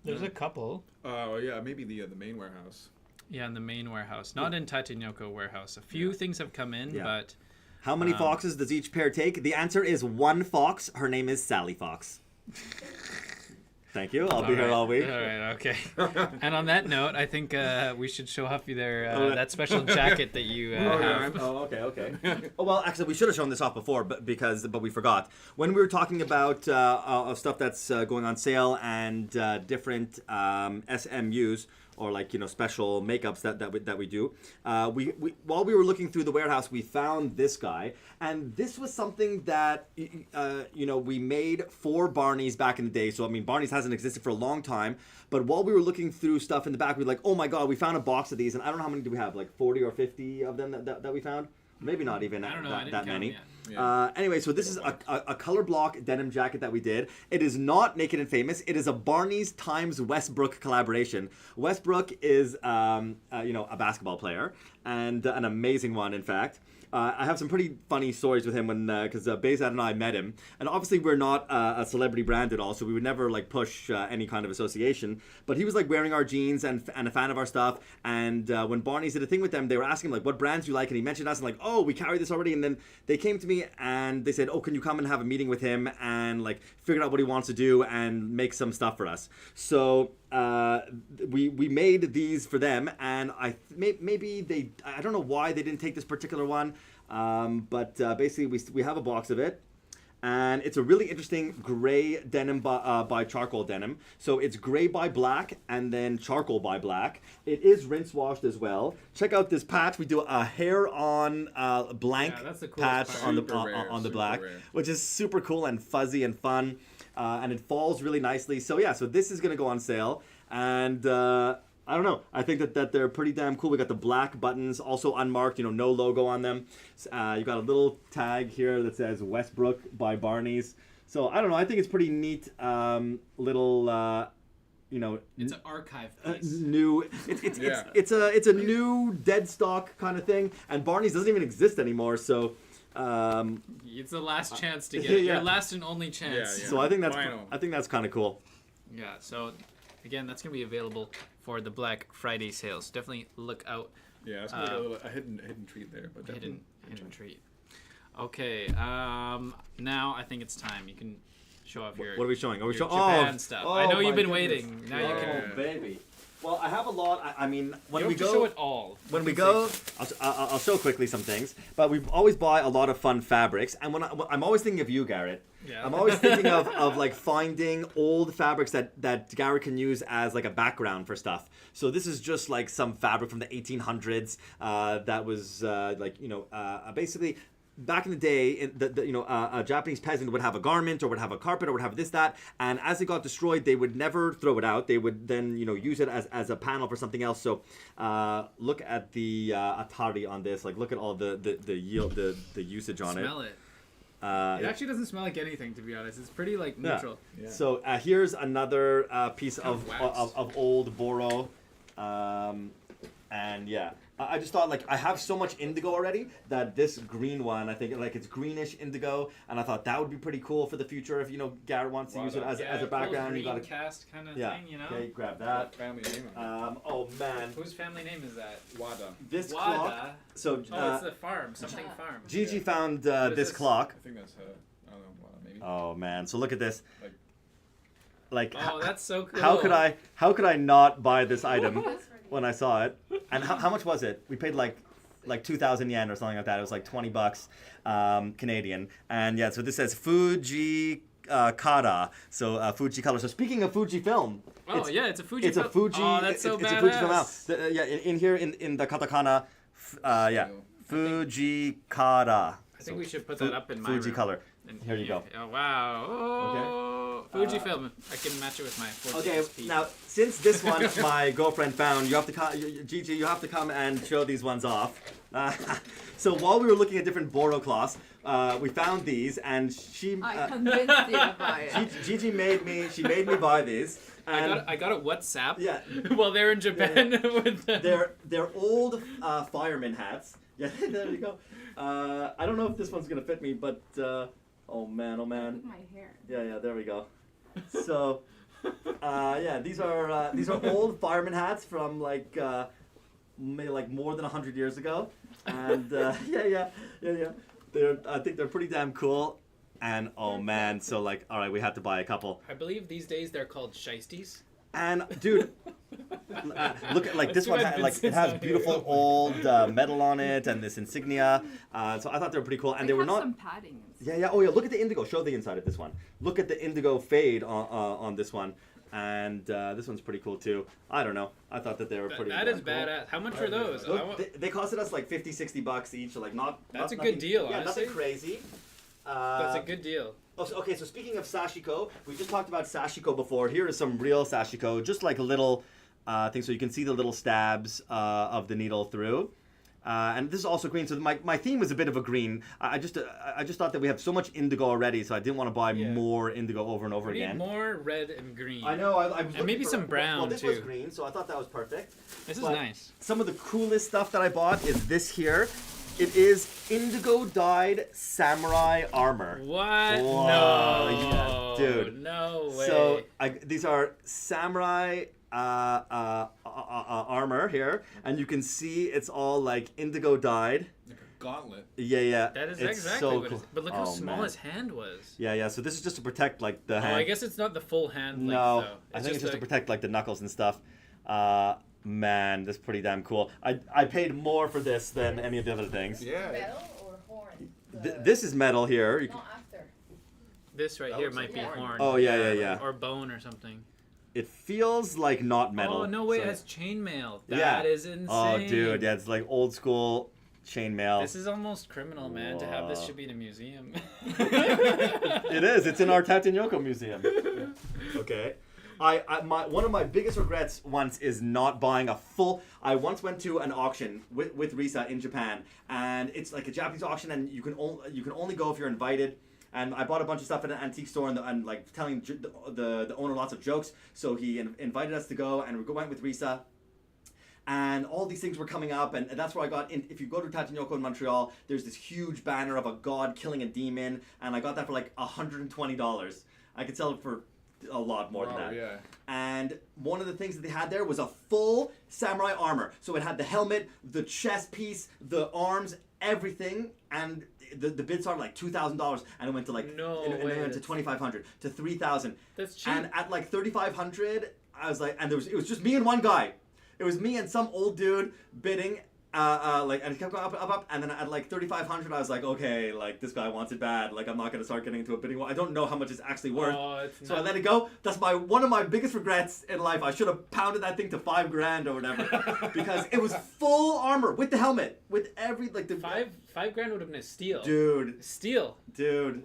There's a couple. Oh yeah, maybe the main warehouse. Yeah, in the main warehouse, not in Tatsunoko warehouse. A few things have come in, Yeah. but How many foxes does each pair take? The answer is one fox. Her name is Sally Fox. Thank you. I'll be here all week. All right, okay. And on that note, I think we should show off that special jacket that you have. Okay. Oh, well, actually, we should have shown this off before, but we forgot. When we were talking about stuff that's going on sale and different SMUs, or special makeups that we do. We while we were looking through the warehouse, we found this guy, and this was something that we made for Barney's back in the day. So I mean, Barney's hasn't existed for a long time, but while we were looking through stuff in the back, we were like, oh my god, we found a box of these, and I don't know how many do we have, like 40 or 50 of them that we found. Maybe not even I don't know, I didn't that count many. yet. Yeah. Anyway, so this is a color block denim jacket that we did. It is not Naked and Famous. It is a Barney's times Westbrook collaboration. Westbrook is, a basketball player, and an amazing one, in fact. I have some pretty funny stories with him because Bezat and I met him, and obviously we're not a celebrity brand at all, so we would never push any kind of association. But he was wearing our jeans and a fan of our stuff. And when Barney's did a thing with them, they were asking him what brands do you like, and he mentioned us and oh, we carry this already. And then they came to me and they said, oh, can you come and have a meeting with him and figure out what he wants to do and make some stuff for us. So we made these for them, and maybe I don't know why they didn't take this particular one, but basically we have a box of it, and it's a really interesting gray denim by charcoal denim. So it's gray by black and then charcoal by black. It is rinse washed as well. Check out this patch. We do a hair on blank that's the coolest patch part. on Super the rare, on the super black, rare. which is super cool and fuzzy and fun. And it falls really nicely. So yeah, so this is going to go on sale. And I don't know. I think that they're pretty damn cool. We got the black buttons, also unmarked, no logo on them. You got a little tag here that says Westbrook by Barney's. So I don't know. I think it's pretty neat little... It's an archive piece. new. It's a new dead stock kind of thing. And Barney's doesn't even exist anymore. So... It's the last chance to get it. Yeah. Your last and only chance. Yeah. So I think Final. that's kind of cool. Yeah, so again, that's going to be available for the Black Friday sales. Definitely look out. Yeah, it's a hidden treat there, but Hidden treat. Okay, now I think it's time. You can show off your. What are we showing? Are we your showing Japan stuff? I know you've been waiting. Now you Oh, can. baby. Well, I have a lot. I mean, when You we don't have to go, show it all. when we go, I'll show quickly some things. But we always buy a lot of fun fabrics, and I'm always thinking of you, Garrett. Yeah. I'm always thinking of finding old fabrics that Garrett can use as a background for stuff. So this is just some fabric from the 1800s that was basically. Back in the day, a Japanese peasant would have a garment or would have a carpet or would have this, that, and as it got destroyed, they would never throw it out. They would then, use it as a panel for something else. So look at the Atari on this. Look at all the yield, the usage on Smell it. It actually doesn't smell like anything, to be honest. It's pretty neutral. Yeah. So here's another piece Kind of of wax. old Borro. And yeah, I just thought like I have so much indigo already that this green one, I think like it's greenish indigo, and I thought that would be pretty cool for the future if Garrett wants to use it as a background. You got cast kind of yeah. thing, you know. Okay, grab that. Family name on Oh man. Whose family name is that? it. Wada. This Wada. clock. So Oh, it's the farm. Something farm. Gigi Yeah. found What is this this? clock. I think that's I don't know, Wada maybe. Oh man. So look at this. Like Oh, that's so cool. how could I not buy this item That's pretty. when I saw it? And how much was it? We paid like 2,000 yen or something like that. It was like $20 Canadian. And yeah, so this says Fuji Color. So Fuji Color. So speaking of Fuji film, Oh, it's a Fuji. it's a Fuji. Oh, that's so it's badass. a Fuji film out. Yeah, in here in the katakana, yeah, Fuji Color. I think we should put that up in my Fuji room. Color. And Here you go. Oh wow! Oh, Fujifilm. I can match it with my 40 Okay, SP. now since this one my girlfriend found, you have to Gigi, you have to come and show these ones off. So while we were looking at different Borro cloths, we found these, and she I convinced you to buy it. Gigi made me buy these. And I got a WhatsApp. Yeah. While they're in Japan with them. they're old fireman hats. Yeah, there you go. I don't know if this one's gonna fit me, but oh man. My hair. Yeah, there we go. So, yeah, these are old fireman hats from like maybe like more than 100 years ago, and yeah. I think they're pretty damn cool. And oh man, so like, all right, we had to buy a couple. I believe these days they're called shiesties. And dude, look at like this one. It has beautiful old metal on it and this insignia. So I thought they were pretty cool, and they were have not. some padding. Yeah. Oh yeah. Look at the indigo. Show the inside of this one. Look at the indigo fade on this one, and this one's pretty cool too. I don't know. I thought that they were pretty. That is cool. badass. How much were those? Look, they costed us like $50-$60 each. So like That's a nothing, good deal, Yeah, honestly. nothing crazy. That's a good deal. Okay, so speaking of sashiko, we just talked about sashiko before. Here is some real sashiko, just like a little thing, so you can see the little stabs of the needle through. And this is also green, so my theme was a bit of a green. I just thought that we have so much indigo already, so I didn't want to buy more indigo over and over We again. need more red and green. I know. I was And maybe looking some brown, Well, this too. was green, so I thought that was perfect. This is But nice. Some of the coolest stuff that I bought is this here. It is indigo dyed samurai armor. What? Whoa, No. yeah, dude. No way. So these are samurai armor here, and you can see it's all like indigo dyed. Like a gauntlet. Yeah. that is it's exactly so what it cool. is. But look how Oh, small man. his hand was. Yeah. So this is just to protect like the Oh, hand. I guess it's not the full hand length, No, though. I think it's just to like- protect like the knuckles and stuff. Man, this is pretty damn cool. I paid more for this than any of the other things. Yeah. Metal or horn? This is metal here. You can, Not after. This right That here looks might be like horn. Oh, yeah. Or bone or something. it feels like not metal. Oh, no way, so- it has chainmail. Yeah. That is insane. Oh, dude, yeah, it's like old school chainmail. This is almost criminal, man. To have this Whoa. should be in a museum. It is. It's in our Tatinyoko museum. Okay. One of my biggest regrets once is not buying a full. I once went to an auction with Risa in Japan, and it's like a Japanese auction, and you can only go if you're invited. And I bought a bunch of stuff at an antique store, and like telling the owner lots of jokes. So he invited us to go, and we went with Risa. And all these things were coming up, and that's where I got in. If you go to Tatinyoko in Montreal, there's this huge banner of a god killing a demon, and I got that for like $120. I could sell it for a lot more than that. Yeah. And one of the things that they had there was a full samurai armor. So it had the helmet, the chest piece, the arms, everything, and the bids started like $2,000, and it went to like No and it way, went to that's- $2,500 to $3,000. That's cheap. And at like $3,500, I was like, and it was just me and one guy. It was me and some old dude bidding, and it kept going up, and then at like $3,500, I was like, okay, like this guy wants it bad. Like I'm not gonna start getting into a bidding war. I don't know how much it's actually worth, Oh, it's so I not- let it go. That's one of my biggest regrets in life. I should have pounded that thing to $5,000 or whatever, because it was full armor with the helmet, with every like the $5 grand would have been a steal. dude. Dude.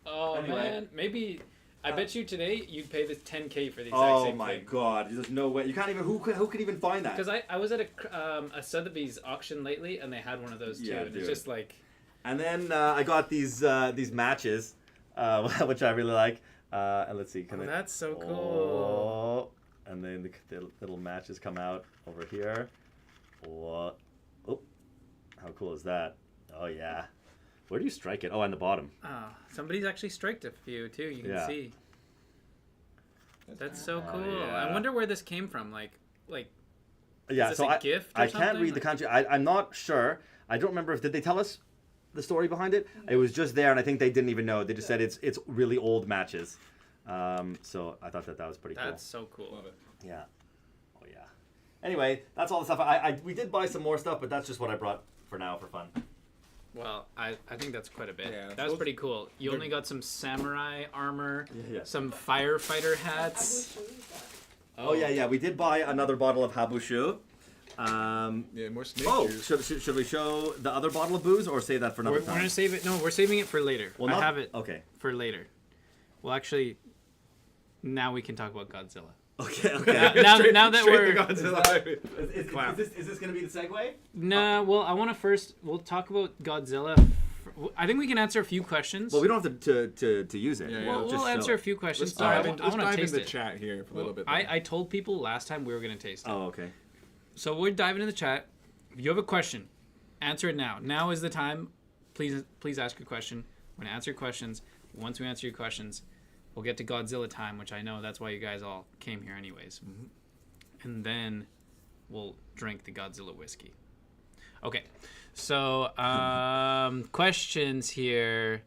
Oh Anyway. man, maybe. I bet you today you'd pay this $10K for the exact Oh same my thing. god, there's no way. You can't even. Who could even find that? Because I was at a Sotheby's auction lately, and they had one of those too. Yeah, and it's dude. just like, And then I got these matches, which I really like. And let's see, can I? that's so cool. Oh, and then the little matches come out over here. What? How cool is that? Oh yeah. Where do you strike it? Oh, on the bottom. Oh, somebody's actually striked a few too. You can see. That's so cool. yeah. I wonder where this came from. Like. Yeah, Is this so a gift or I can't something? read the kanji. I'm not sure. I don't remember if did they tell us the story behind it. It was just there, and I think they didn't even know. They just said it's really old matches. So I thought that was pretty cool. That's so cool. Love it. Yeah. Oh yeah. Anyway, that's all the stuff. We did buy some more stuff, but that's just what I brought for now for fun. Well, I think that's quite a bit. Yeah, that was those- pretty cool. You only got some samurai armor, Yeah. some firefighter hats. Oh yeah. We did buy another bottle of Habushu. Yeah, more snake Oh, juice. should we show the other bottle of booze or save that for another We're time? gonna save it. No, we're saving it for later. Well, I not- have it Okay. for later. Well, actually, now we can talk about Godzilla. Okay. Now that Straight we're to Godzilla. Is this gonna be the segue? no, well, I want to we'll talk about Godzilla. I think we can answer a few questions. Well, we don't have to use it. Yeah, yeah. We'll, Just we'll show answer a it. few questions. Let's So I dive, want let's to dive taste into it. chat here for a little bit. I told people last time we were going to taste it. Oh, okay. So we're diving in the chat. If you have a question, answer it now. Now is the time. Please ask your question. We're going to answer your questions. Once we answer your questions, we'll get to Godzilla time, which I know that's why you guys all came here anyways. Mm-hmm. And then we'll drink the Godzilla whiskey. Okay. So, questions here.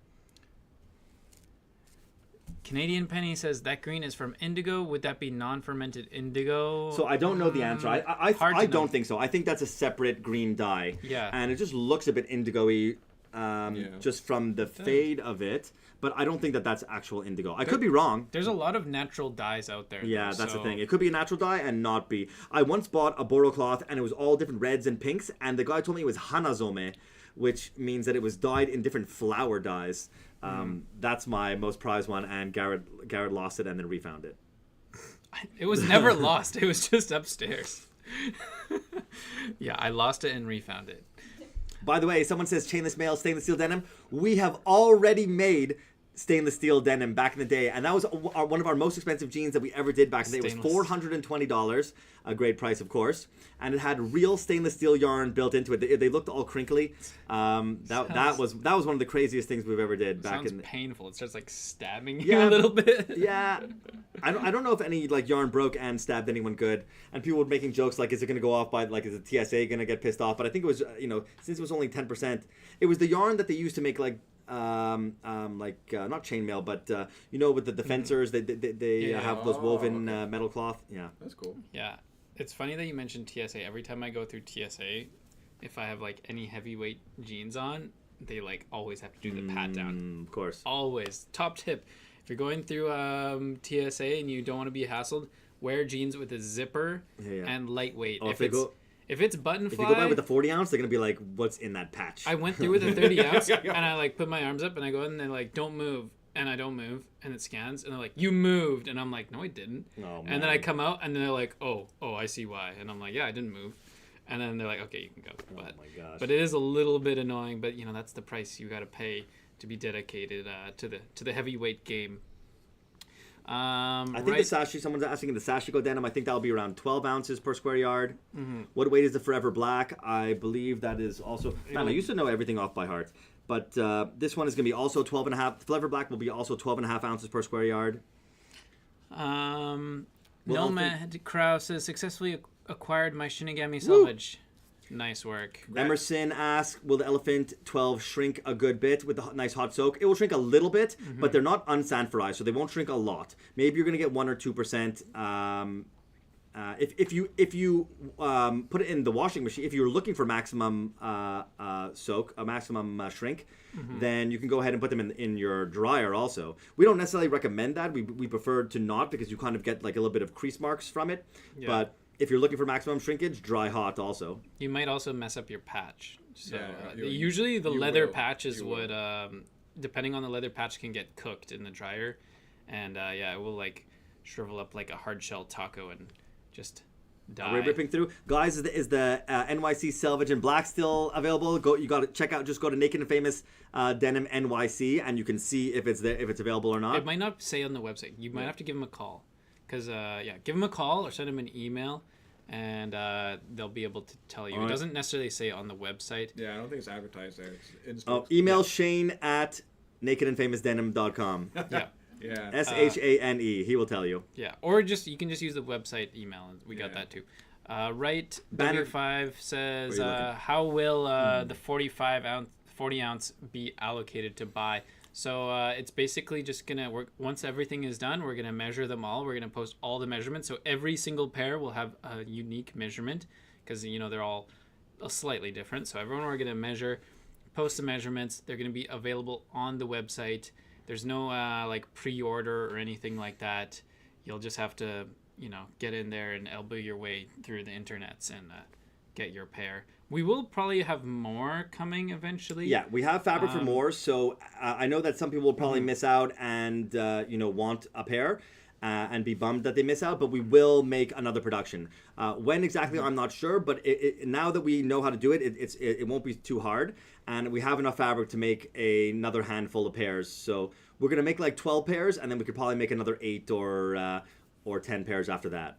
Canadian Penny says that green is from Indigo. Would that be non-fermented indigo? So I don't know the answer. I Hard to know. don't think so. I think that's a separate green dye. Yeah. And it just looks a bit indigo-y, just from the fade of it. But I don't think that that's actual indigo. I could be wrong. There's a lot of natural dyes out there. Yeah, though, that's the so- thing. It could be a natural dye and not be. I once bought a Borro cloth and it was all different reds and pinks, and the guy told me it was hanazome, which means that it was dyed in different flower dyes. That's my most prized one, and Garrett lost it and then refound it. It was never lost. It was just upstairs. Yeah, I lost it and refound it. By the way, someone says chainless mail, stainless steel denim. We have already made stainless steel denim back in the day, and that was one of our most expensive jeans that we ever did back in the day. It was $420, a great price, of course, and it had real stainless steel yarn built into it. They looked all crinkly. That was one of the craziest things we've ever did back Sounds in. painful. It starts like stabbing you Yeah, a little bit. Yeah, I don't know if any like yarn broke and stabbed anyone good, and people were making jokes like, is it going to go off by like, is the TSA going to get pissed off? But I think it was, since it was only 10%, it was the yarn that they used to make like not chainmail, but with the fencers, they have those woven metal cloth. Yeah, That's cool. Yeah, it's funny that you mentioned TSA. Every time I go through TSA, if I have like any heavyweight jeans on, they like always have to do the pat down. Of course. Always. Top tip: if you're going through TSA and you don't want to be hassled, wear jeans with a zipper and lightweight. Oh, if it's button If fly, you go by with the 40 ounce, they're gonna be like, "What's in that patch?" I went through with a 30 ounce and I like put my arms up and I go in and they're like, "Don't move," and I don't move and it scans and they're like, "You moved," and I'm like, "No, I didn't." Oh, and then I come out and they're like, "Oh, I see why," and I'm like, "Yeah, I didn't move," and then they're like, "Okay, you can go." But, my gosh. But it is a little bit annoying. But that's the price you got to pay to be dedicated to the heavyweight game. I think the sashi. Someone's asking the Sashiko denim. I think that'll be around 12 ounces per square yard. Mm-hmm. What weight is the Forever Black? I believe that is also. Man, I used to know everything off by heart. But this one is going to be also 12.5. Forever Black will be also 12.5 ounces per square yard. Nomad Crow says successfully acquired my Shinigami Salvage. Nice work. Emerson asks, will the Elephant 12 shrink a good bit with the nice hot soak? It will shrink a little bit, but they're not unsanforized, so they won't shrink a lot. Maybe you're going to get 1 or 2%. If you put it in the washing machine, if you're looking for maximum soak, a maximum shrink, then you can go ahead and put them in your dryer also. We don't necessarily recommend that. We prefer to not, because you kind of get like a little bit of crease marks from it. Yeah. But if you're looking for maximum shrinkage, dry hot also. You might also mess up your patch. So Yeah, usually the leather will. patches You would, depending on the leather patch, can get cooked in the dryer, and it will like shrivel up like a hard shell taco and just die. We're ripping through, guys. Is the NYC Salvage in black still available? You got to check out. Just go to Naked and Famous Denim NYC, and you can see if it's there, if it's available or not. It might not say on the website. You might have to give them a call, because give them a call or send them an email, and they'll be able to tell you. All It right. doesn't necessarily say on the website. Yeah, I don't think it's advertised there. It's in Oh, store. email Shane at nakedandfamousdenim.com. Yeah. Yeah. SHANE. He will tell you. Yeah, or you can just use the website email. We got Yeah. that too. Right, Banner- W5 says, Where are you looking? how will the 40 ounce be allocated to buy? So it's basically just gonna work. Once everything is done, we're gonna measure them all. We're gonna post all the measurements. So every single pair will have a unique measurement because they're all slightly different. So everyone we're gonna measure, post the measurements. They're gonna be available on the website. There's no like pre-order or anything like that. You'll just have to get in there and elbow your way through the internets and get your pair. We will probably have more coming eventually. Yeah, we have fabric for more. So I know that some people will probably miss out and want a pair and be bummed that they miss out. But we will make another production. When exactly, I'm not sure. But now that we know how to do it, it won't be too hard. And we have enough fabric to make another handful of pairs. So we're gonna make like 12 pairs, and then we could probably make another 8 or 10 pairs after that.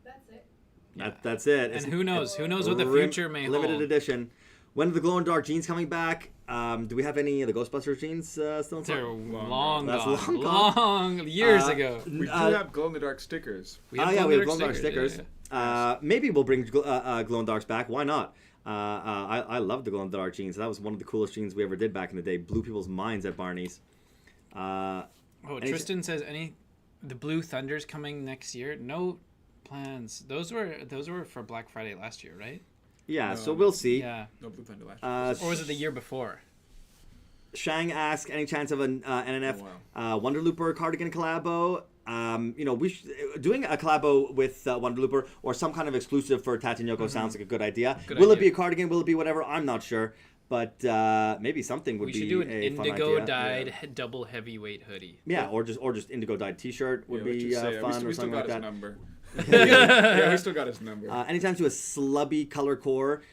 That's it. That's it. And who knows? Who knows what the future may limited hold? edition. When are the glow in dark jeans coming back? Do we have any of the Ghostbusters jeans still in They're stock? long That's gone. long gone. Long years ago. We do have glow-in-the-dark stickers. We We have glow-in-the-dark glow-in-the-dark stickers. Maybe we'll bring glow-in-darks back. Why not? I love the glow-in-the-dark jeans. That was one of the coolest jeans we ever did back in the day. Blew people's minds at Barney's. Tristan says the Blue Thunder's coming next year. No plans. Those were for Black Friday last year, right? Yeah, so we'll see. Yeah. No Blue Thunder last year. Or was it the year before? Shang asks, any chance of an NNF Wonder Looper cardigan collabo? Doing a collabo with Wonder Looper or some kind of exclusive for Tatinyoko sounds like a good idea. Will it be a cardigan? Will it be whatever? I'm not sure. But maybe something would We be should do an a fun indigo idea. dyed double heavyweight hoodie. Yeah, or just indigo dyed T-shirt would be fun or something like that. Number. Yeah, we still got his number. Anytime to a slubby color core.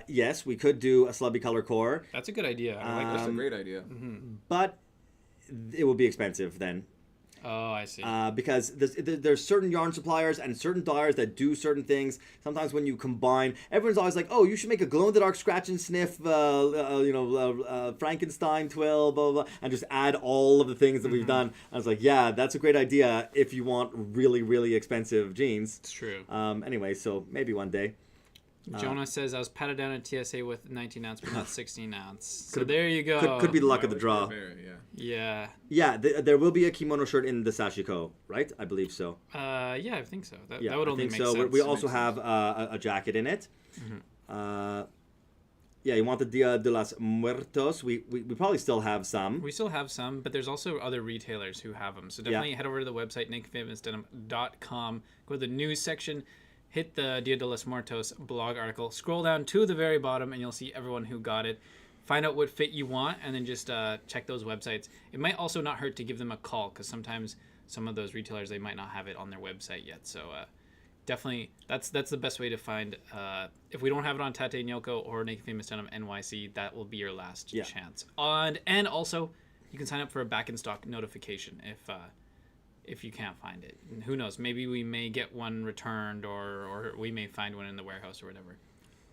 Yes, we could do a slubby color core, That's a good idea. I like That's a great idea. but it will be expensive then. Oh, I see. Because there's certain yarn suppliers and certain dyers that do certain things. Sometimes when you combine, everyone's always like, "Oh, you should make a glow-in-the-dark scratch and sniff, Frankenstein twill, blah, blah, blah," and just add all of the things that we've done." I was like, "Yeah, that's a great idea if you want really, really expensive jeans." It's true. Anyway, so maybe one day. Jonah says I was patted down at TSA with 19 ounce, but not 16 ounce. So Could- there you go. Could be the luck of the draw. Yeah. Yeah, there will be a kimono shirt in the Sashiko, right? I believe so. Yeah, I think so. That Yeah, would I only think make so. sense. We also have a jacket in it. Yeah, you want the Dia de los Muertos? We probably still have some. We still have some, but there's also other retailers who have them. So definitely head over to the website, nakedfamousdenim.com. Go to the news section, hit the Dia de los Muertos blog article, scroll down to the very bottom, and you'll see everyone who got it. Find out what fit you want, and then just check those websites. It might also not hurt to give them a call, because sometimes some of those retailers, they might not have it on their website yet. So definitely, that's the best way to find. If we don't have it on Tate Nyoko or Naked Famous Denim NYC, that will be your last chance. And also, you can sign up for a back in stock notification if you can't find it. And who knows? Maybe we may get one returned, or we may find one in the warehouse or whatever.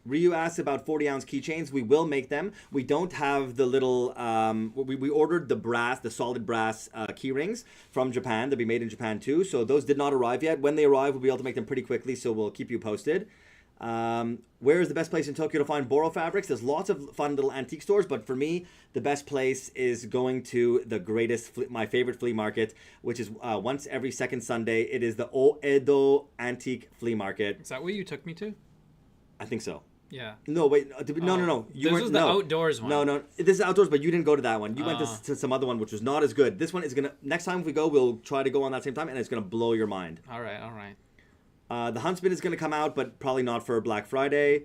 Ryu asked about 40-ounce keychains. We will make them. We don't have the little... we ordered the solid brass key rings from Japan. They'll be made in Japan too. So those did not arrive yet. When they arrive, we'll be able to make them pretty quickly. So we'll keep you posted. Where is the best place in Tokyo to find Borro fabrics? There's lots of fun little antique stores. But for me, the best place is going to my favorite flea market, which is once every second Sunday. It is the Oedo Antique Flea Market. Is that what you took me to? I think so. Yeah. No, wait. No. This was the outdoors one. No. This is outdoors, but you didn't go to that one. You went to some other one, which was not as good. This one is going to... Next time we go, we'll try to go on that same time, and it's going to blow your mind. All right. The Huntsman is going to come out, but probably not for Black Friday.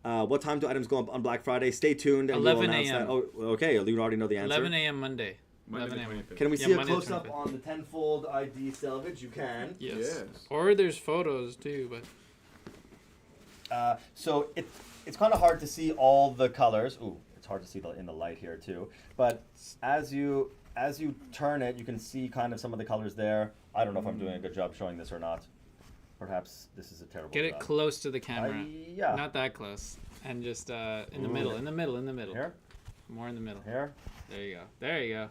What time do items go up on Black Friday? Stay tuned. And 11 we'll announce a.m. that. Oh, okay. You already know the answer. 11 a.m. Monday. Monday 11 a.m. the 25th. Can we Yeah, see a Monday the close-up 25th. on the tenfold ID salvage? You can. Yes. Yes. Or there's photos too, but... So it's kind of hard to see all the colors. Ooh, it's hard to see in the light here too. But as you turn it, you can see kind of some of the colors there. I don't know if I'm doing a good job showing this or not. Perhaps this is a terrible Get it job. close to the camera. Yeah. Not that close. And just in the middle, in the middle, in the middle. Here? More in the middle. Here? There you go. There you go.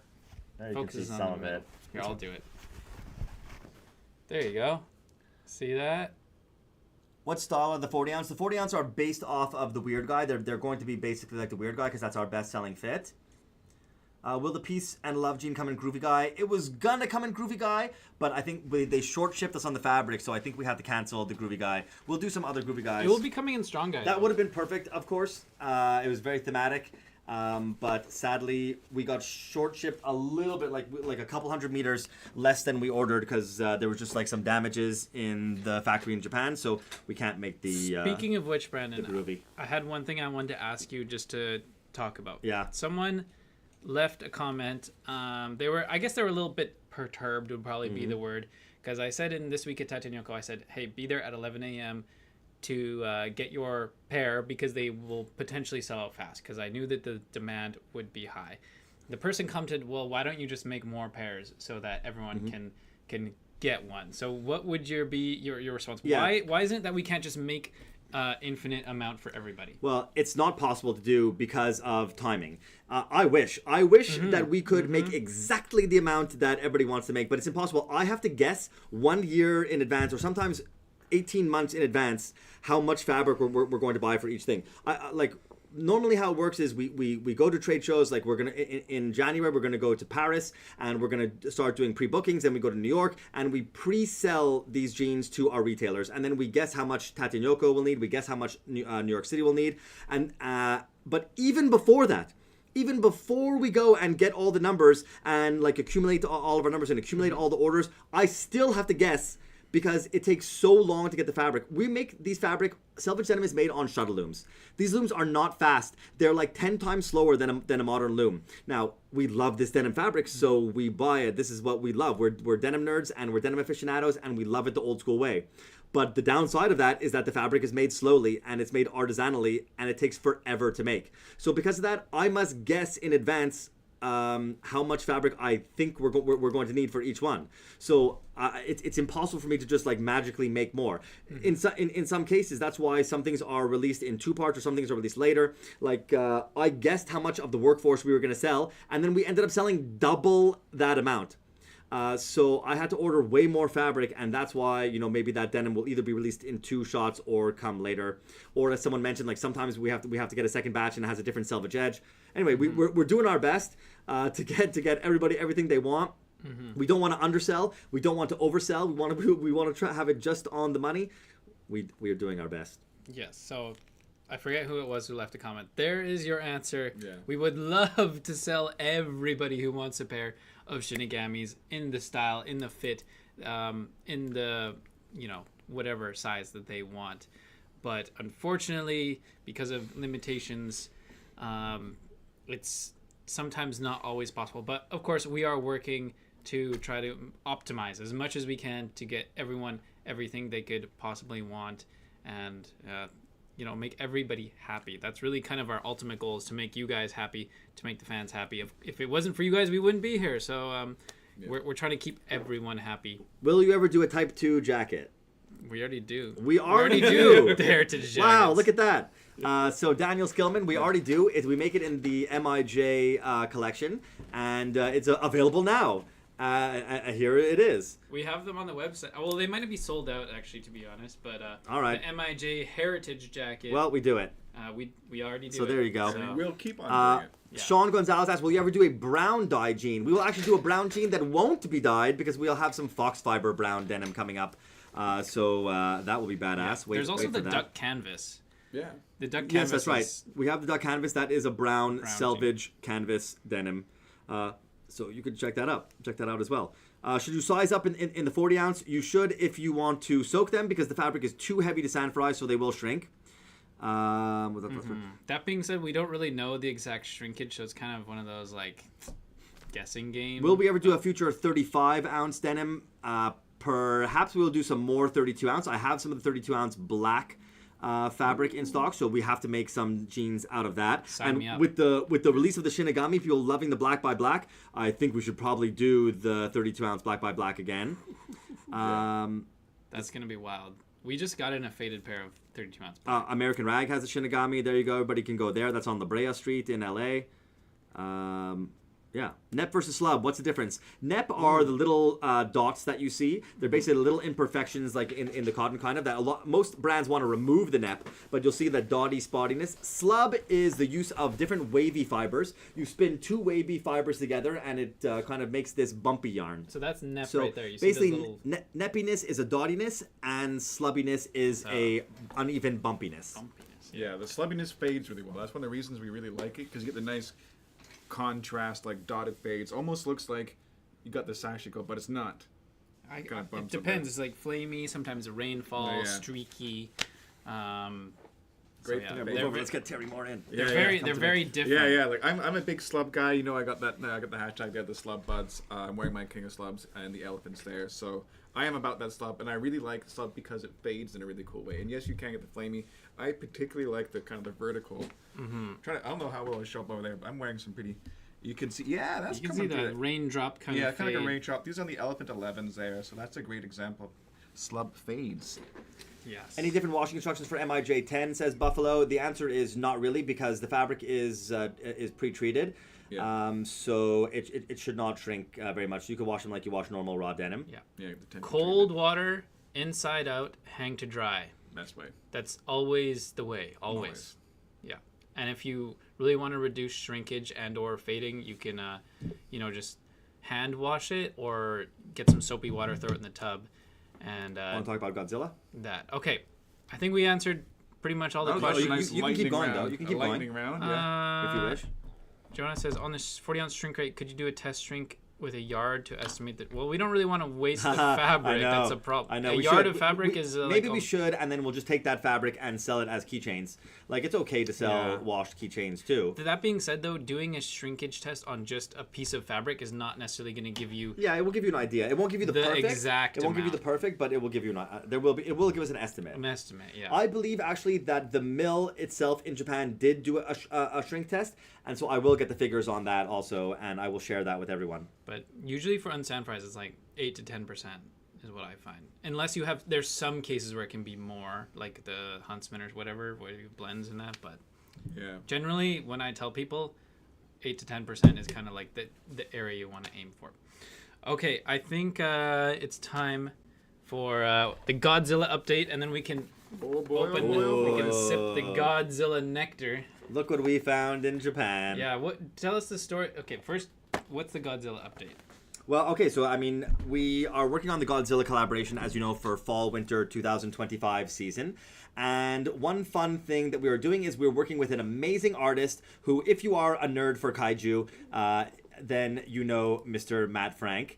There you can Focuses see on some the of middle. it. Here, I'll do it. There you go. See that? What style are the 40 ounce? The 40 ounce are based off of the Weird Guy. They're going to be basically like the Weird Guy because that's our best selling fit. Will the Peace and Love Gene come in Groovy Guy? It was gonna come in Groovy Guy, but I think they short shipped us on the fabric, so I think we had to cancel the Groovy Guy. We'll do some other Groovy Guys. It will be coming in Strong Guy. That would have been perfect, of course. It was very thematic, but sadly we got short shipped a little bit, like a couple hundred meters less than we ordered because there was just like some damages in the factory in Japan, so we can't make the. Speaking of which, Brandon, the Groovy. I had one thing I wanted to ask you just to talk about. Yeah. Someone left a comment. I guess they were a little bit perturbed would probably be the word, because I said in This Week at Tatanyoko, I said, hey, be there at 11 a.m. to get your pair because they will potentially sell out fast, because I knew that the demand would be high. The person commented, well, why don't you just make more pairs so that everyone can get one? So what would your response? Yeah. Why isn't it that we can't just make infinite amount for everybody? Well, it's not possible to do because of timing. I wish that we could make exactly the amount that everybody wants to make, but it's impossible. I have to guess 1 year in advance, or sometimes 18 months in advance, how much fabric we're going to buy for each thing. Normally how it works is we go to trade shows. Like we're gonna in January we're gonna go to Paris and we're gonna start doing pre-bookings. Then we go to New York and we pre-sell these jeans to our retailers, and then we guess how much Tatanyoko will need. We guess how much New York City will need, and but even before that. Even before we go and get all the numbers and like accumulate all of our numbers and accumulate all the orders, I still have to guess because it takes so long to get the fabric. We make these fabric, Salvage Denim is made on shuttle looms. These looms are not fast. They're like 10 times slower than a modern loom. Now, we love this denim fabric, so we buy it. This is what we love. We're denim nerds and we're denim aficionados, and we love it the old school way. But the downside of that is that the fabric is made slowly and it's made artisanally and it takes forever to make. So because of that, I must guess in advance how much fabric I think we're going to need for each one. So it's impossible for me to just like magically make more. In some cases, that's why some things are released in 2 parts or some things are released later. Like I guessed how much of the workforce we were going to sell, and then we ended up selling double that amount. So I had to order way more fabric, and that's why, maybe that denim will either be released in 2 shots or come later. Or as someone mentioned, like sometimes we have to get a second batch and it has a different selvage edge. Anyway, we're doing our best to get everybody everything they want. We don't want to undersell. We don't want to oversell. We want to try have it just on the money. We are doing our best. Yes. So I forget who it was who left a comment. There is your answer. Yeah. We would love to sell everybody who wants a pair of Shinigamis in the style, in the fit, in the, whatever size that they want. But unfortunately, because of limitations, it's sometimes not always possible. But of course, we are working to try to optimize as much as we can to get everyone everything they could possibly want, and make everybody happy. That's really kind of our ultimate goal, is to make you guys happy, to make the fans happy. If it wasn't for you guys, we wouldn't be here. So we're trying to keep everyone happy. Will you ever do a Type 2 jacket? We already do. We already do. The heritage jackets. Wow, look at that. So Daniel Skillman, we already do. We make it in the MIJ collection, and it's available now. Here it is. We have them on the website. Well, they might be sold out, actually, to be honest. But all right. The MIJ heritage jacket. Well, we do it. We already do it. So there you go. So we'll keep on doing it. Yeah. Sean Gonzalez asks, will you ever do a brown dye jean? We will actually do a brown jean that won't be dyed because we'll have some fox fiber brown denim coming up. So that will be badass. Yeah. There's also the duck canvas. Yeah. The duck canvas. Yes, that's right. We have the duck canvas. That is a brown selvage canvas denim. So you could check that out. Check that out as well. Should you size up in the 40 ounce? You should if you want to soak them, because the fabric is too heavy to sand fry, so they will shrink. That being said, we don't really know the exact shrinkage, so it's kind of one of those like guessing games. Will we ever do a future 35 ounce denim? Perhaps we'll do some more 32 ounce. I have some of the 32 ounce black fabric in stock, so we have to make some jeans out of that. Sign me up. With the release of the Shinigami, if you're loving the black by black, I think we should probably do the 32 ounce black by black again. That That's gonna be wild. We just got in a faded pair of 32 ounce. American Rag has a Shinigami. There you go. Everybody can go there. That's on La Brea Street in LA. Yeah. Nep versus slub. What's the difference? Nep are the little dots that you see. They're basically little imperfections, like in the cotton, kind of. That most brands want to remove the nep, but you'll see that dotty spottiness. Slub is the use of different wavy fibers. You spin 2 wavy fibers together, and it kind of makes this bumpy yarn. So that's nep So right there. You see basically, those little neppiness is a dottiness, and slubbiness is a uneven bumpiness. bumpiness. Yeah, the slubbiness fades really well. That's one of the reasons we really like it, because you get the nice contrast, like dotted fades. Almost looks like you got the sashiko, but it's not. Kinda It bumps up depends. there. It's like flamey, sometimes rainfall, Yeah. streaky. Great yeah, for the Move base. over, let's get Terry more in. They're Yeah, they're very different. Yeah, yeah. Like I'm a big slub guy. You know, I got that. I got the hashtag there, the slub buds. I'm wearing my King of Slubs and the elephants there. So I am about that slub, and I really like slub because it fades in a really cool way. And yes, you can get the flamey. I particularly like the kind of the vertical. Mm-hmm. I don't know how well I show up over there, but I'm wearing some pretty. You can see. Yeah, that's You can see coming through that it. raindrop kind Yeah, of kind of like a fade. raindrop. These are the Elephant 11s there, so that's a great example. Slub fades. Yes. Any different washing instructions for MIJ10, says Buffalo? The answer is not really, because the fabric is pre-treated. Yeah. So it should not shrink very much. So you can wash them like you wash normal raw denim. Yeah. Yeah, the temperature Cold water, inside out, hang to dry. Best way. That's always the way. Always. Yeah. And if you really want to reduce shrinkage and or fading, you can, just hand wash it or get some soapy water, throw it in the tub, and Want to talk about Godzilla? that. Okay. I think we answered pretty much all the That was questions. a nice You can keep lightning going, round. though. You can A keep going. lightning round, yeah. If you wish. Jonah says, on this 40-ounce shrink rate, could you do a test shrink with a yard to estimate that? Well, we don't really want to waste the fabric. I know. That's a problem. I know. A we yard should. of fabric is maybe we should, and then we'll just take that fabric and sell it as keychains. Like, it's okay to sell Yeah. washed keychains too. That being said, though, doing a shrinkage test on just a piece of fabric is not necessarily going to give you Yeah, it will give you an idea. It won't give you the perfect. exact It won't give you the amount. perfect, but it will give you it will give us an estimate. an estimate. Yeah. I believe actually that the mill itself in Japan did do a shrink test, and so I will get the figures on that also, and I will share that with everyone. But usually for unsand fries, it's like 8 to 10% is what I find. Unless you have, there's some cases where it can be more, like the Huntsman or whatever, where you blends in that. But Yeah. generally, when I tell people, 8 to 10% is kind of like the area you want to aim for. Okay, I think it's time for the Godzilla update, and then we can Oh boy, open oh boy, oh we boy. can sip the Godzilla nectar. Look what we found in Japan. Yeah, tell us the story. Okay, first, what's the Godzilla update? Well, okay, so I mean, we are working on the Godzilla collaboration, as you know, for fall/winter 2025 season. And one fun thing that we are doing is we're working with an amazing artist who, if you are a nerd for kaiju, then you know Mr. Matt Frank.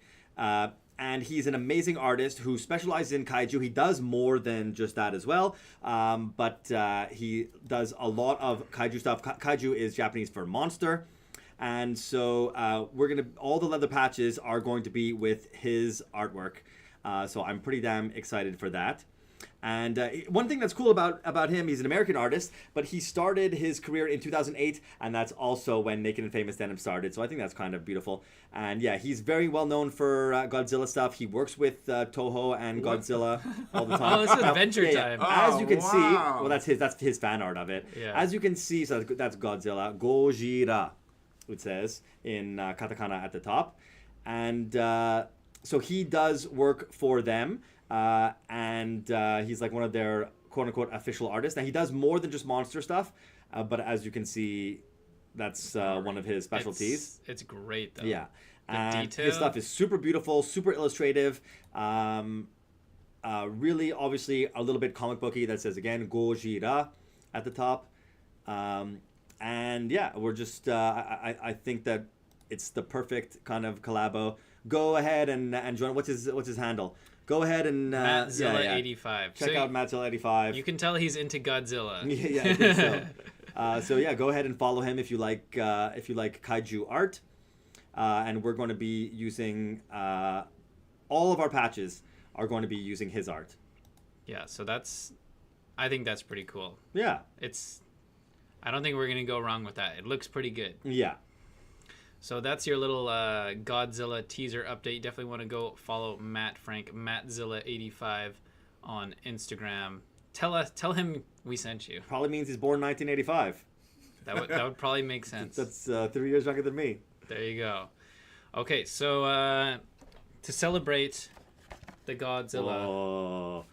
And he's an amazing artist who specializes in kaiju. He does more than just that as well, but he does a lot of kaiju stuff. Kaiju is Japanese for monster. And so all the leather patches are going to be with his artwork. So I'm pretty damn excited for that. And one thing that's cool about him, he's an American artist, but he started his career in 2008, and that's also when Naked and Famous Denim started. So I think that's kind of beautiful. And yeah, he's very well known for Godzilla stuff. He works with Toho and Godzilla all the time. Oh, this is Adventure Time. As you can see, wow. well, that's his fan art of it. Yeah. As you can see, so that's Godzilla. Gojira, it says in katakana at the top. And so he does work for them. And he's like one of their quote-unquote official artists. Now, he does more than just monster stuff, but as you can see, that's one of his specialties. It's great, though. Yeah. The And detail. his stuff is super beautiful, super illustrative, really, obviously, a little bit comic booky. That says, again, Gojira at the top. And yeah, we're just, I think that it's the perfect kind of collabo. Go ahead and join. What's his handle? Go ahead and Mattzilla85. Check out Mattzilla85. You can tell he's into Godzilla. Yeah, I think so. So yeah, go ahead and follow him if you like kaiju art. And we're going to be using all of our patches are going to be using his art. Yeah, so I think that's pretty cool. Yeah. I don't think we're going to go wrong with that. It looks pretty good. Yeah. So that's your little Godzilla teaser update. Definitely want to go follow Matt Frank, Mattzilla85 on Instagram. Tell him we sent you. Probably means he's born 1985. That would probably make sense. That's 3 years younger than me. There you go. Okay, so to celebrate the Godzilla, Oh,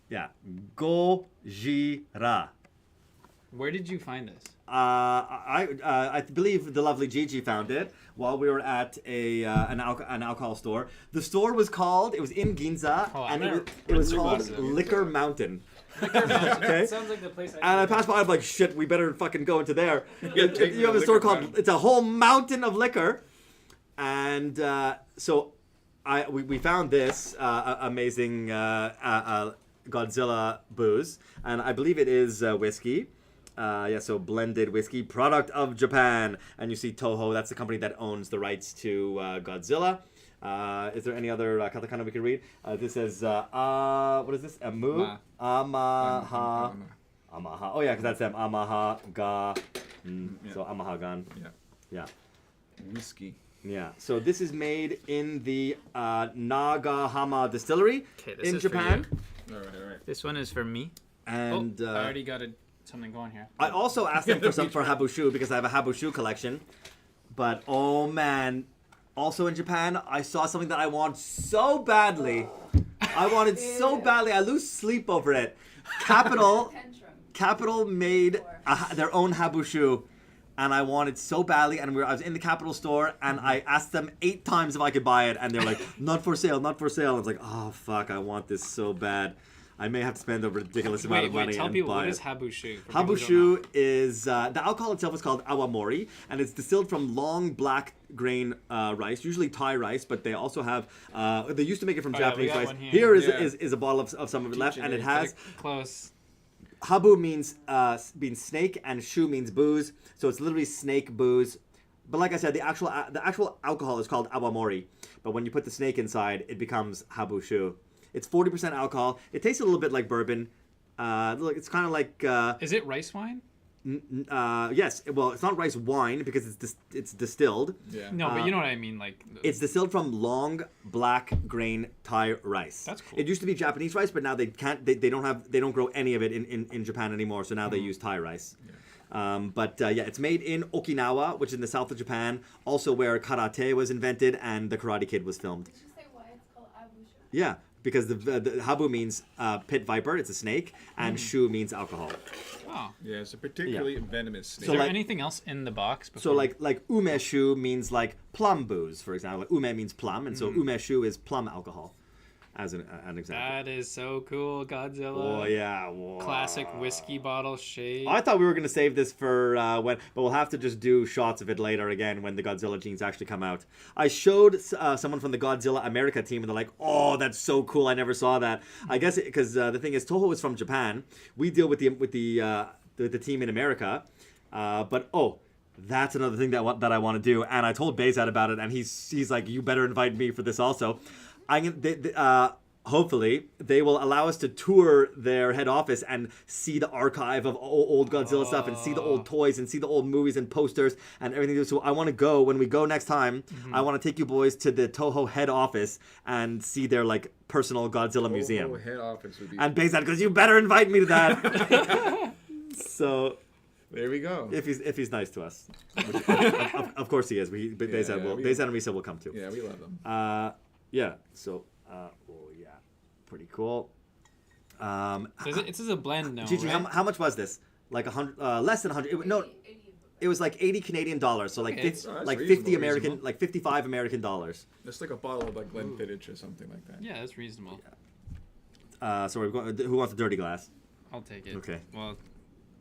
yeah. Gojira. where did you find this? I believe the lovely Gigi found it while we were at an alcohol store. The store was called, it was in Ginza, Oh, and I've it was never called been to Liquor Mountain. Okay. Sounds like the place. And I passed by, I'm like, shit, we better fucking go into there. take You have the a store liquor called, mountain. it's a whole mountain of liquor. And so we found this amazing Godzilla booze. And I believe it is whiskey. So blended whiskey, product of Japan. And you see Toho, that's the company that owns the rights to Godzilla. Is there any other katakana we can read? This says, what is this? Amu? Amaha. Amaha. Oh, yeah, because that's them. Amaha ga. Yeah. So Amaha gan. Yeah. Yeah. Whiskey. Yeah. So this is made in the Nagahama distillery Okay, this in is for Japan. All right. This one is for me. And I already got something going here. I also asked them for Habushu because I have a Habushu collection. But oh man, also in Japan, I saw something that I want so badly. I wanted so badly. I lose sleep over it. Capital made their own Habushu, and I wanted so badly. And I was in the Capital store, and I asked them 8 times if I could buy it, and they're like, "Not for sale, not for sale." I was like, "Oh fuck, I want this so bad." I may have to spend a ridiculous amount of money tell and people buy what it. is Habushu. for people who don't Habushu is the alcohol itself is called awamori, and it's distilled from long black grain rice, usually Thai rice, but they also have. They used to make it from Oh, yeah, we Japanese got rice. one here. Here is Yeah. is a bottle of some of it left, and it it. has Close. habu means snake, and shu means booze, so it's literally snake booze. But like I said, the actual alcohol is called awamori, but when you put the snake inside, it becomes habushu. It's 40% alcohol. It tastes a little bit like bourbon. It's kind of like Is it rice wine? yes. Well, it's not rice wine because it's distilled. Yeah. No, but you know what I mean. Like It's distilled from long black grain Thai rice. That's cool. It used to be Japanese rice, but now they can't. They don't grow any of it in Japan anymore. So now they use Thai rice. Yeah. It's made in Okinawa, which is in the south of Japan, also where karate was invented and the Karate Kid was filmed. Did you say why it's called Abushu? Yeah, because the habu means pit viper, it's a snake, and shu means alcohol. Oh. Yeah, it's a particularly venomous snake. Is So there like- anything else in the box? So before- like umeshu means like plum booze, for example. Like ume means plum, and so umeshu is plum alcohol, as an example. That is so cool, Godzilla. Oh yeah, whoa. Classic whiskey bottle shape. I thought we were gonna save this for when, but we'll have to just do shots of it later again when the Godzilla jeans actually come out. I showed someone from the Godzilla America team, and they're like, "Oh, that's so cool! I never saw that." I guess because the thing is, Toho is from Japan. We deal with the team in America, but that's another thing that I want to do. And I told Bezat about it, and he's like, "You better invite me for this also." Hopefully, they will allow us to tour their head office and see the archive of old Godzilla stuff and see the old toys and see the old movies and posters and everything. So I want to go, when we go next time, I want to take you boys to the Toho head office and see their like personal Godzilla museum. Head office would be. And Bezat goes, "You better invite me to that." So There we go. if he's nice to us, which, of course he is. Bezat and Risa will come too. Yeah, we love them. Yeah. So, pretty cool. This is a blend now, Gigi, right? how much was this? Like 100, less than 100. No, it was like 80 Canadian dollars. So like Okay. it's Oh, that's like reasonable, 50 American, reasonable. like 55 American dollars. It's like a bottle of like Glenfiddich or something like that. Yeah, that's reasonable. So we're going. Who wants a dirty glass? I'll take it. Okay. Well,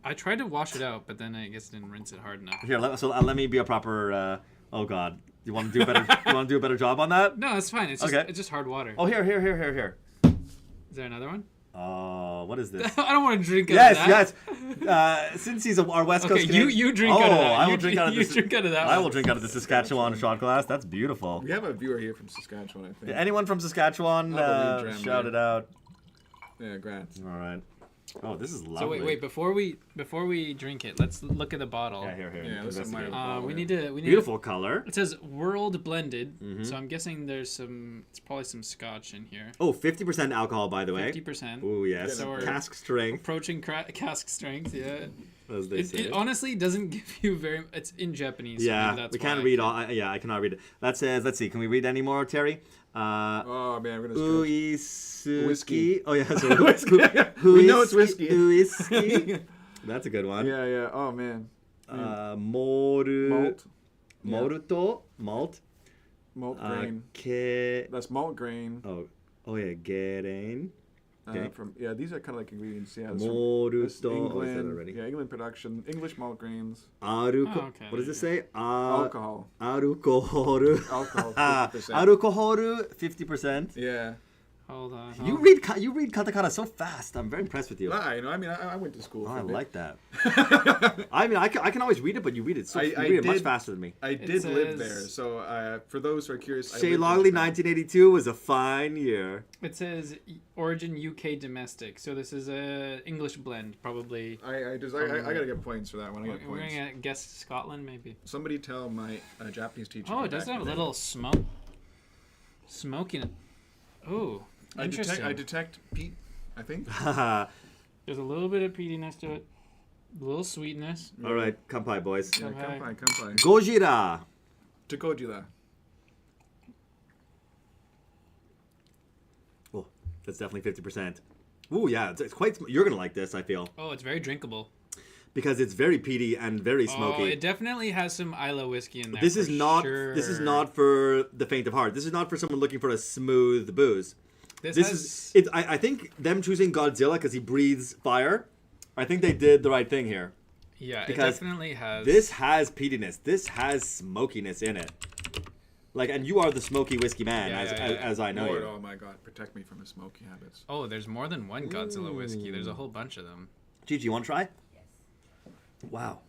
I tried to wash it out, but then I guess didn't rinse it hard enough. Here, let me be a proper. Oh God, you want to do a better? You want to do a better job on that? No, it's fine. It's just Okay. it's just hard water. Oh, here. Is there another one? Oh, what is this? I don't want to drink out of that. Yes. Since he's our West Coast Okay, Canadian- you drink out of that. I will You drink out of you this. drink out of that I one. will drink out of the Saskatchewan shot glass. That's beautiful. We have a viewer here from Saskatchewan, I think. Anyone from Saskatchewan, I'll believe Dram shout here. it out. Yeah, Grant. All right. Oh, this is lovely. So wait, before we drink it, let's look at the bottle. Yeah, here. Yeah, let's investigate. admire We need to. Beautiful color. It says world blended, Mhm. so I'm guessing it's probably some scotch in here. Oh, 50% alcohol, by the way. 50%. Oh, yes. So we're Cask strength, approaching cask strength. Yeah. as they say. It honestly doesn't give you very. It's in Japanese. So Yeah, maybe that's we can't why. read all. I cannot read it. That says, let's see, can we read any more, Terry? Oh man, I'm gonna Uisuki. Whiskey. Oh, yeah. So, Whiskey. We know it's whiskey. Uisuki. That's a good one. Yeah. Oh man. Moru. Malt. Moruto. Malt. Malt grain. Ke. That's malt grain. Oh, yeah. Gerain. Okay. These are kind of like ingredients. Yeah. This Moruto. this Oh, I said England. already. Yeah, England production. English malt grains. Aruko. Oh, okay. What does it say? Alcohol. Arukohoru. Alcohol. 50%. Arukohoru, 50%. Yeah. Hold on. You read katakana so fast. I'm very impressed with you. I went to school. Oh, for I a bit. like that. I mean, I can always read it, but you read it I much did- faster than me. I did live says- there, so for those who are curious, I Shea lived in Longley, Japan. 1982 was a fine year. It says origin UK domestic, so this is a English blend, probably. I gotta get points for that one. I We're get points. gonna guess Scotland, maybe. Somebody tell my Japanese teacher. Oh, from it does back have a in the day. little smoke in it. Oh, interesting. I detect peat. I think. All There's a little bit of peatiness to it, a little sweetness. right, kampai, boys. Yeah, Okay. kampai. Gojira. To Gojira. Oh, that's definitely 50%. Ooh, yeah, it's quite. You're gonna like this, I feel, Oh, it's very drinkable. because it's very peaty and very Oh, smoky. it definitely has some Isla whiskey in there. This is for not. Sure. This is not for the faint of heart. This is not for someone looking for a smooth booze. This This has, is. It. I think them choosing Godzilla because he breathes fire. I think they did the right thing here. Yeah, it because definitely has. This has peatiness. This has smokiness in it. Like, and you are the smoky whiskey man, Yeah, as I know Lord, you. oh my God, protect me from his smoky habits. Oh, there's more than one Godzilla whiskey. There's a whole bunch of them. Gigi, you want to try? Wow.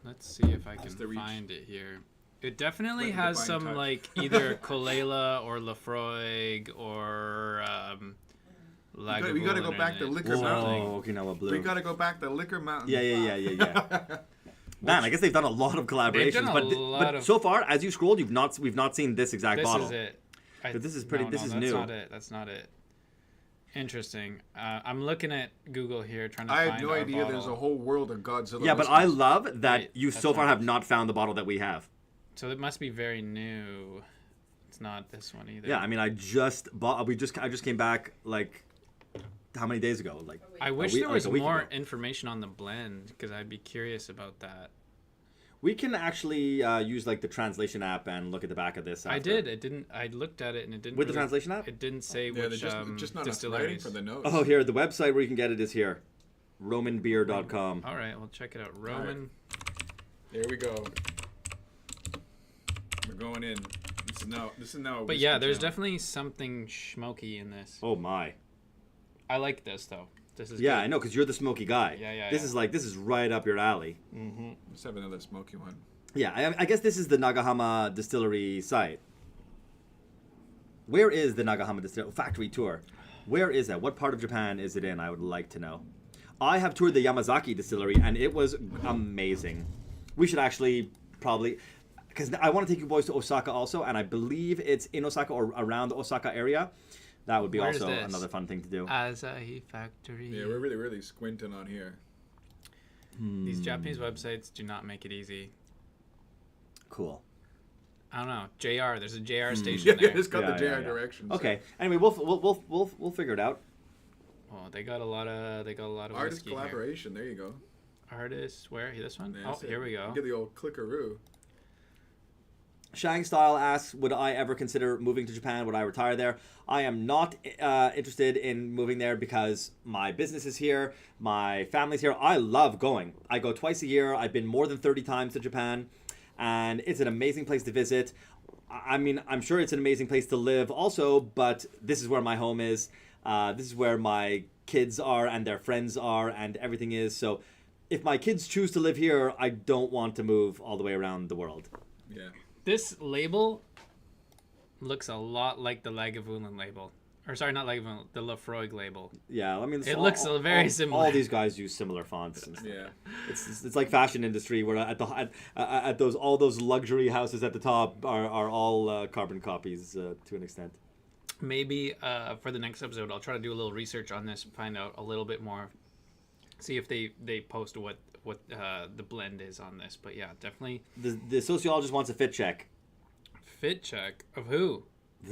Let's see if I can the reach. find it here. It definitely Let the has divine some touch. like either Kolela or Lafroig or Lagavulin we gotta go in back to it. Liquor Mountain. Whoa, Okinawa Blue. We gotta go back to Liquor Mountain. Yeah. Man, I guess they've done a lot of collaborations, done a but lot of- so far, as you scrolled, we've not seen this exact This bottle. is it. But this is pretty- this is that's new. Not it. That's not it. Interesting. I'm looking at Google here trying to I find had no our idea there's a bottle. whole world of Godzilla. Yeah, but I whiskeys. love that Wait, you that's so far not have it. not found the bottle that we have. So it must be very new. It's not this one either. Yeah, I mean, I just came back like how many days ago? Like I wish week- there like was a week more ago. information on the blend because I'd be curious about that. We can actually use like the translation app and look at the back of this. I after. did. It didn't. I looked at it and it didn't. With the really- translation app? It didn't say Yeah, which there's just not enough writing distilleries. for the notes. Oh, here the website where you can get it is here, RomanBeer.com. All right, we'll check it out. Roman. Here we go. We're going in. This is now. a But whiskey yeah, there's channel. definitely something smoky in this. Oh my. I like this though. This is Yeah, good. I know, because you're the smoky guy. Yeah, This yeah. is right up your alley. Let's have another smoky one. Yeah, I guess this is the Nagahama distillery site. Where is the Nagahama distillery factory tour? Where is that? What part of Japan is it in? I would like to know. I have toured the Yamazaki distillery and it was amazing. We should actually probably, because I want to take you boys to Osaka also, and I believe it's in Osaka or around the Osaka area. That would be Where's also this? another fun thing to do. Asahi Factory. Yeah, we're really squinting on here. These Japanese websites do not make it easy. Cool. I don't know. JR. There's a JR station Yeah, there. it's got the Yeah, JR yeah. directions. Okay. Anyway, we'll figure it out. Oh, they got a lot of Artist whiskey collaboration. There you go. here. Artists. Where? This one? Yeah, Oh, that's it. here we go. Get the old clickaroo. Shang Style asks, would I ever consider moving to Japan? Would I retire there? I am not interested in moving there because my business is here, my family's here. I love going. I go twice a year. I've been more than 30 times to Japan, and it's an amazing place to visit. I mean, I'm sure it's an amazing place to live also, but this is where my home is. This is where my kids are and their friends are and everything is. So if my kids choose to live here, I don't want to move all the way around the world. Yeah. This label looks a lot like the Lagavulin label. Or sorry, not Lagavulin, the Lafroig label. Yeah, I mean, It looks very similar. All these guys use similar fonts. And stuff. Yeah. It's like fashion industry where at those all those luxury houses at the top are all carbon copies to an extent. Maybe for the next episode, I'll try to do a little research on this, find out a little bit more, see if they post what the blend is on this. But yeah, definitely. The sociologist wants a fit check. Fit check of who?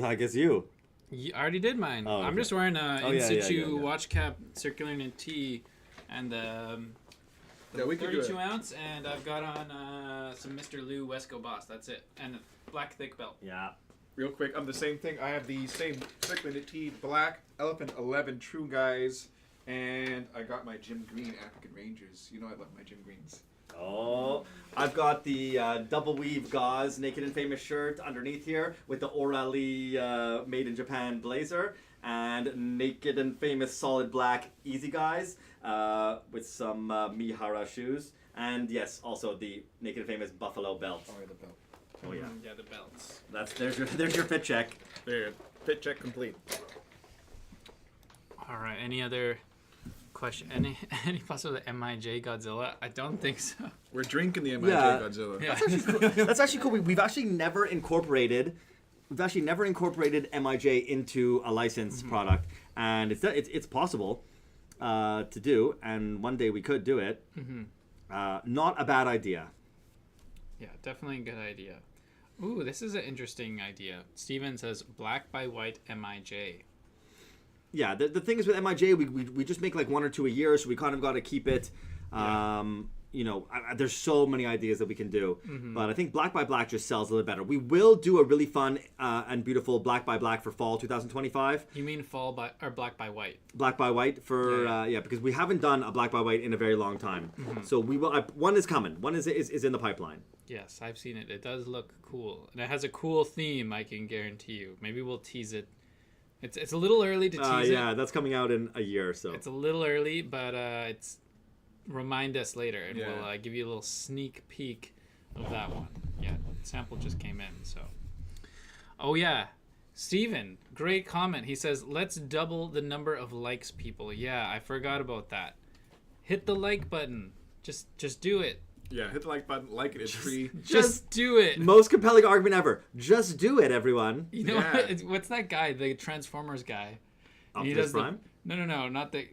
I guess you. I already did mine. Oh, I'm okay. just wearing a Oh, In yeah, Situ yeah. watch cap, circular knit tee, and Yeah, we could do 32 it. ounce, and I've got on some Mr. Lou Wesco Boss. That's it, and a black thick belt. Yeah. Real quick, I'm the same thing. I have the same circular knit tee, black Elephant 11 True Guys, and I got my Jim Green African Rangers. You know I love my Jim Greens. Oh, I've got the double weave gauze Naked and Famous shirt underneath here with the Orally made in Japan blazer and Naked and Famous solid black Easy Guys with some Mihara shoes, and yes, also the Naked and Famous Buffalo belt. Oh, yeah, the belt. Oh yeah, Yeah, the belts. there's your fit check. There, fit check complete. All right. Any other question? Any thoughts on the MIJ Godzilla? I don't think so. We're drinking the MIJ Yeah. Godzilla. Yeah. That's actually cool. We've actually never incorporated MIJ into a licensed product, and it's possible to do, and one day we could do it. Not a bad idea. Yeah, definitely a good idea. Ooh, this is an interesting idea. Steven says black by white MIJ. Yeah, the thing is with MIJ, we just make like one or two a year, so we kind of got to keep it. There's so many ideas that we can do, but I think black by black just sells a little better. We will do a really fun and beautiful black by black for fall 2025. You mean fall by or black by white? Black by white for Yeah. because we haven't done a black by white in a very long time. So we will. One is coming. One is in the pipeline. Yes, I've seen it. It does look cool, and it has a cool theme. I can guarantee you. Maybe we'll tease it. It's a little early to tease Yeah, it. that's coming out in a year or so. It's a little early, but it's remind us later, and Yeah. we'll give you a little sneak peek of that one. Yeah, sample just came in, so. Oh yeah, Steven, great comment. He says, "Let's double the number of likes, people." Yeah, I forgot about that. Hit the like button. Just do it. Yeah, hit the like button, like it, it's free. Just do it. Most compelling argument ever. Just do it, everyone. You know Yeah. what's that guy? The Transformers guy. Optimus Prime? No, not the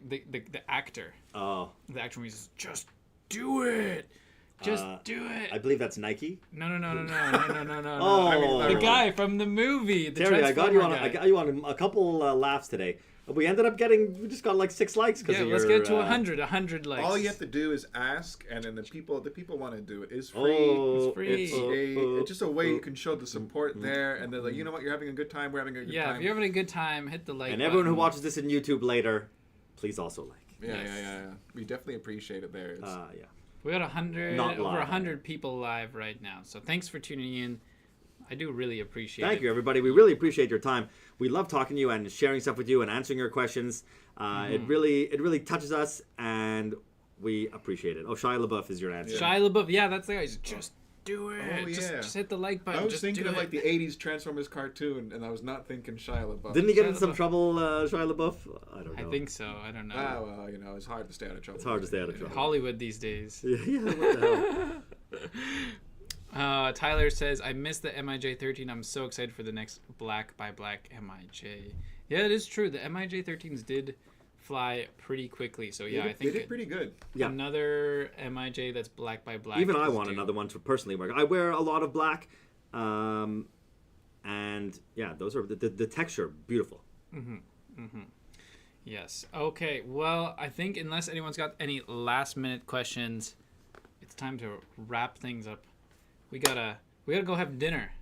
actor. Oh, The actor who says, "Just do it, just do it." I believe that's Nike. No. Oh, I mean, The guy from the movie. The Terry, I got you on. Transformer I guy. got you on a couple laughs today. We ended up we just got like 6 likes because Yeah, of let's your, get to 100 likes. All you have to do is ask, and then the people want to do it. It's free. Oh, It's free. It's just a way you can show the support there, and they're like, you know what, you're having a good time. We're having a good Yeah, time. if you're having a good time, hit the like And everyone who button. watches this in YouTube later, please also like. Yeah. We definitely appreciate it there. It's, Yeah. We got 100, Not over live. 100 people live right now. So thanks for tuning in. I do really appreciate it. Thank you, everybody. We really appreciate your time. We love talking to you and sharing stuff with you and answering your questions. It really touches us, and we appreciate it. Oh, Shia LaBeouf is your answer. Shia LaBeouf, yeah, that's the guy. Just do it. Oh, yeah. Just hit the like button. I was just thinking do of it. like the '80s Transformers cartoon, and I was not thinking Shia LaBeouf. Didn't he get Shia in some LaBeouf. trouble, Shia LaBeouf? I don't know. I think so. I don't know. Ah, well, it's hard to stay out of trouble. It's hard to stay out of trouble. Hollywood these days. Yeah, what the hell? Tyler says, "I missed the MIJ 13. I'm so excited for the next Black by Black MIJ." Yeah, it is true. The MIJ 13s did fly pretty quickly. So yeah, I think they did pretty good. Yeah. another MIJ that's Black by Black. Even I is want due. another one to personally wear. I wear a lot of black, and yeah, those are the texture beautiful. Yes. Okay. Well, I think unless anyone's got any last minute questions, it's time to wrap things up. We gotta go have dinner.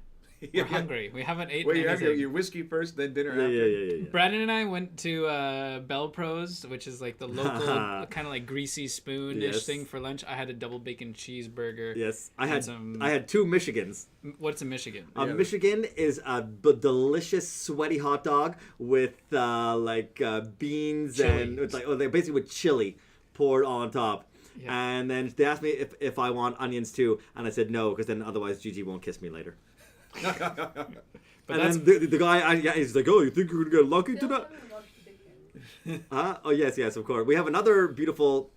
We're hungry. We haven't eaten Wait, you have anything. your whiskey first, then dinner after. Yeah. Brandon and I went to Bell Pros, which is like the local kind of like greasy spoon-ish Yes. thing for lunch. I had a double bacon cheeseburger. Yes, I And had 2 Michigans. What's in Michigan? Yeah. Michigan is a delicious sweaty hot dog with beans Chili. and it's basically with chili poured on top. Yeah. And then they asked me if I want onions too, and I said no because then otherwise Gigi won't kiss me later. But And that's then the guy, he's like, "Oh, you think you're gonna get lucky Still tonight?" haven't watched the Dickens. Oh yes, of course. We have another beautiful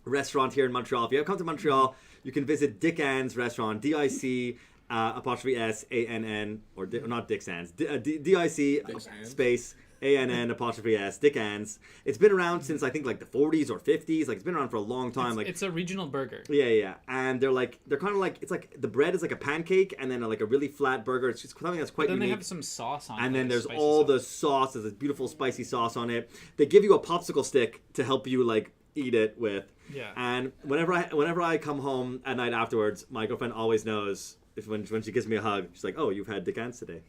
restaurant here in Montreal. If you ever come to Montreal, you can visit Dick Ann's restaurant. DIC apostrophe SANN or not Dick Ann's. DIC Dick's Ann's. space ANN apostrophe S. Dick Ann's. It's been around since I think like the 40s or 50s. Like it's been around for a long time. it's a regional burger. Yeah. And they're kind of like, it's like the bread is like a pancake and then like a really flat burger. It's just something that's quite But then unique. they have some sauce on it. And then like there's spicy all sauce. the sauce. There's a beautiful spicy sauce on it. They give you a popsicle stick to help you like eat it with. Yeah. And whenever I come home at night afterwards, my girlfriend always knows when she gives me a hug, she's like, "Oh, you've had Dick Ann's today."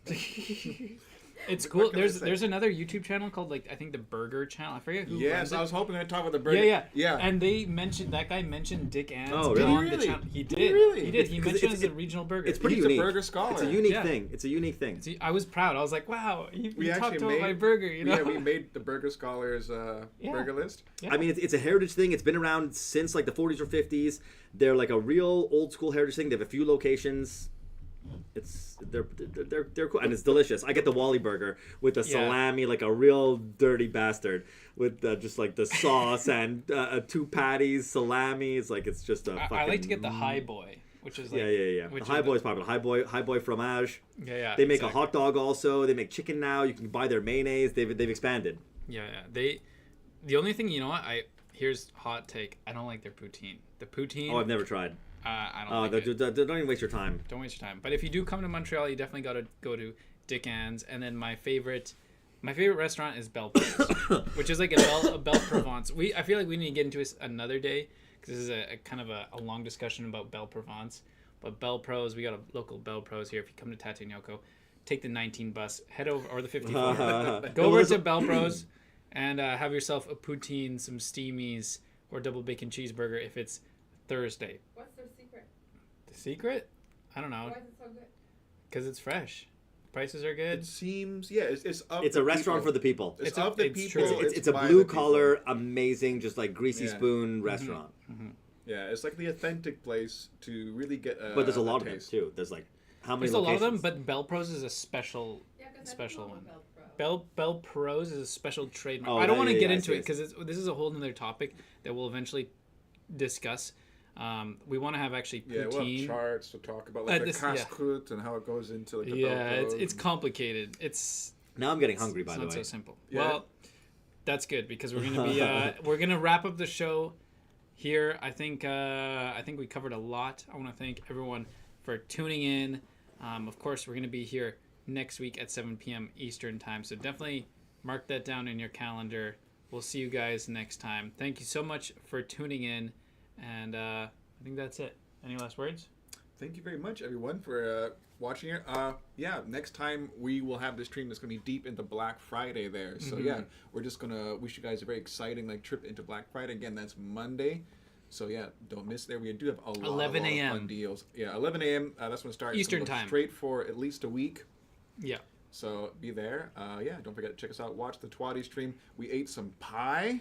It's cool. can I say? There's another YouTube channel called like I think the Burger Channel. I forget who. Yes, runs it. I was hoping to talk about the burger. Yeah. And they mentioned that guy mentioned Dick Ann's Oh, really? on the Really? channel. He did. Really? He did. He 'Cause mentioned it it's- as a regional burger. It's pretty He's unique. a burger scholar. It's a unique Yeah. thing. It's a unique thing. See, I was proud. I was like, wow, he We talked actually about made my burger. You know. Yeah, we made the Burger Scholars burger list. Yeah. I mean, it's a heritage thing. It's been around since like the 40s or 50s. They're like a real old school heritage thing. They have a few locations. They're cool and it's delicious. I get the Wally burger with the Yeah. salami, like a real dirty bastard, with just like the sauce and 2 patties, salami. It's like it's just a fucking. I like to get the High Boy, which is like Yeah. which The High is Boy is popular. High Boy fromage. Yeah. They make exactly. a hot dog also. They make chicken now. You can buy their mayonnaise. They've expanded. Yeah. The only thing, you know what? Here's hot take. I don't like their poutine. The poutine. Oh, I've never tried. I don't Oh, like it. don't even waste your time. Don't waste your time. But if you do come to Montreal, you definitely got to go to Dick Ann's. And then my favorite restaurant is Belle Provence, which is like a Belle Provence. I feel like we need to get into this another day because this is a kind of a long discussion about Belle Provence. But Belle Pros, we got a local Belle Pros here. If you come to Tatignolco, take the 19 bus, head over, or the 54. Go over to Belle Pros and have yourself a poutine, some steamies, or double bacon cheeseburger if it's Thursday. What's their secret? The secret? I don't know. Why is it so good? Because it's fresh. Prices are good. It seems, yeah, it's of It's the a restaurant people. for the people. It's It's of the it's people. true. It's a by blue the people. collar, amazing, just like greasy Yeah. spoon restaurant. Yeah, it's like the authentic place to really get a But there's a lot of them taste. too. There's like how many There's a lot of locations? them, but Belle Pros is a special. Yeah, because Special one. Bell Belle Pros is a special trademark. Oh, I don't yeah, want to yeah, get yeah, into I it see. because this is a whole other topic that we'll eventually discuss. We want to have actually Yeah, we'll poutine. have charts to talk about like the this- yeah. casse-croûte and how it goes into like the Yeah, Belle it's Pros. complicated. It's Now I'm getting hungry. By it's the not way, so simple. Yeah. Well, that's good because we're gonna be we're gonna wrap up the show here. I think we covered a lot. I want to thank everyone for tuning in. Of course, we're gonna be here next week at 7 p.m. Eastern time. So definitely mark that down in your calendar. We'll see you guys next time. Thank you so much for tuning in, and I think that's it. Any last words? Thank you very much, everyone, for watching it. Yeah, next time we will have this stream that's going to be deep into Black Friday there. So yeah, we're just going to wish you guys a very exciting trip into Black Friday. Again, that's Monday. So yeah, don't miss there. We do have a lot, 11 of a.m. fun deals. Yeah, 11 a.m. That's when it starts. It's Eastern gonna go time. Straight for at least a week. Yeah. So be there. Yeah, don't forget to check us out. Watch the Twatty stream. We ate some pie.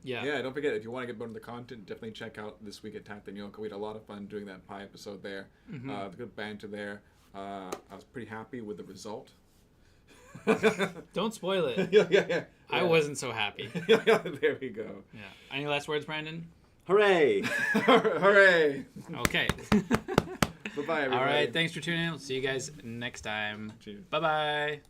Yeah. Yeah, don't forget, if you want to get more into the content, definitely check out This Week at Tactanyoka. We had a lot of fun doing that pie episode there. The good banter there. I was pretty happy with the result. Don't spoil it. Yeah. I wasn't so happy. There we go. Yeah. Any last words, Brandon? hooray! Hooray! Okay. Bye-bye, everybody. All right. Thanks for tuning in. We'll see you guys next time. Cheers. Bye-bye.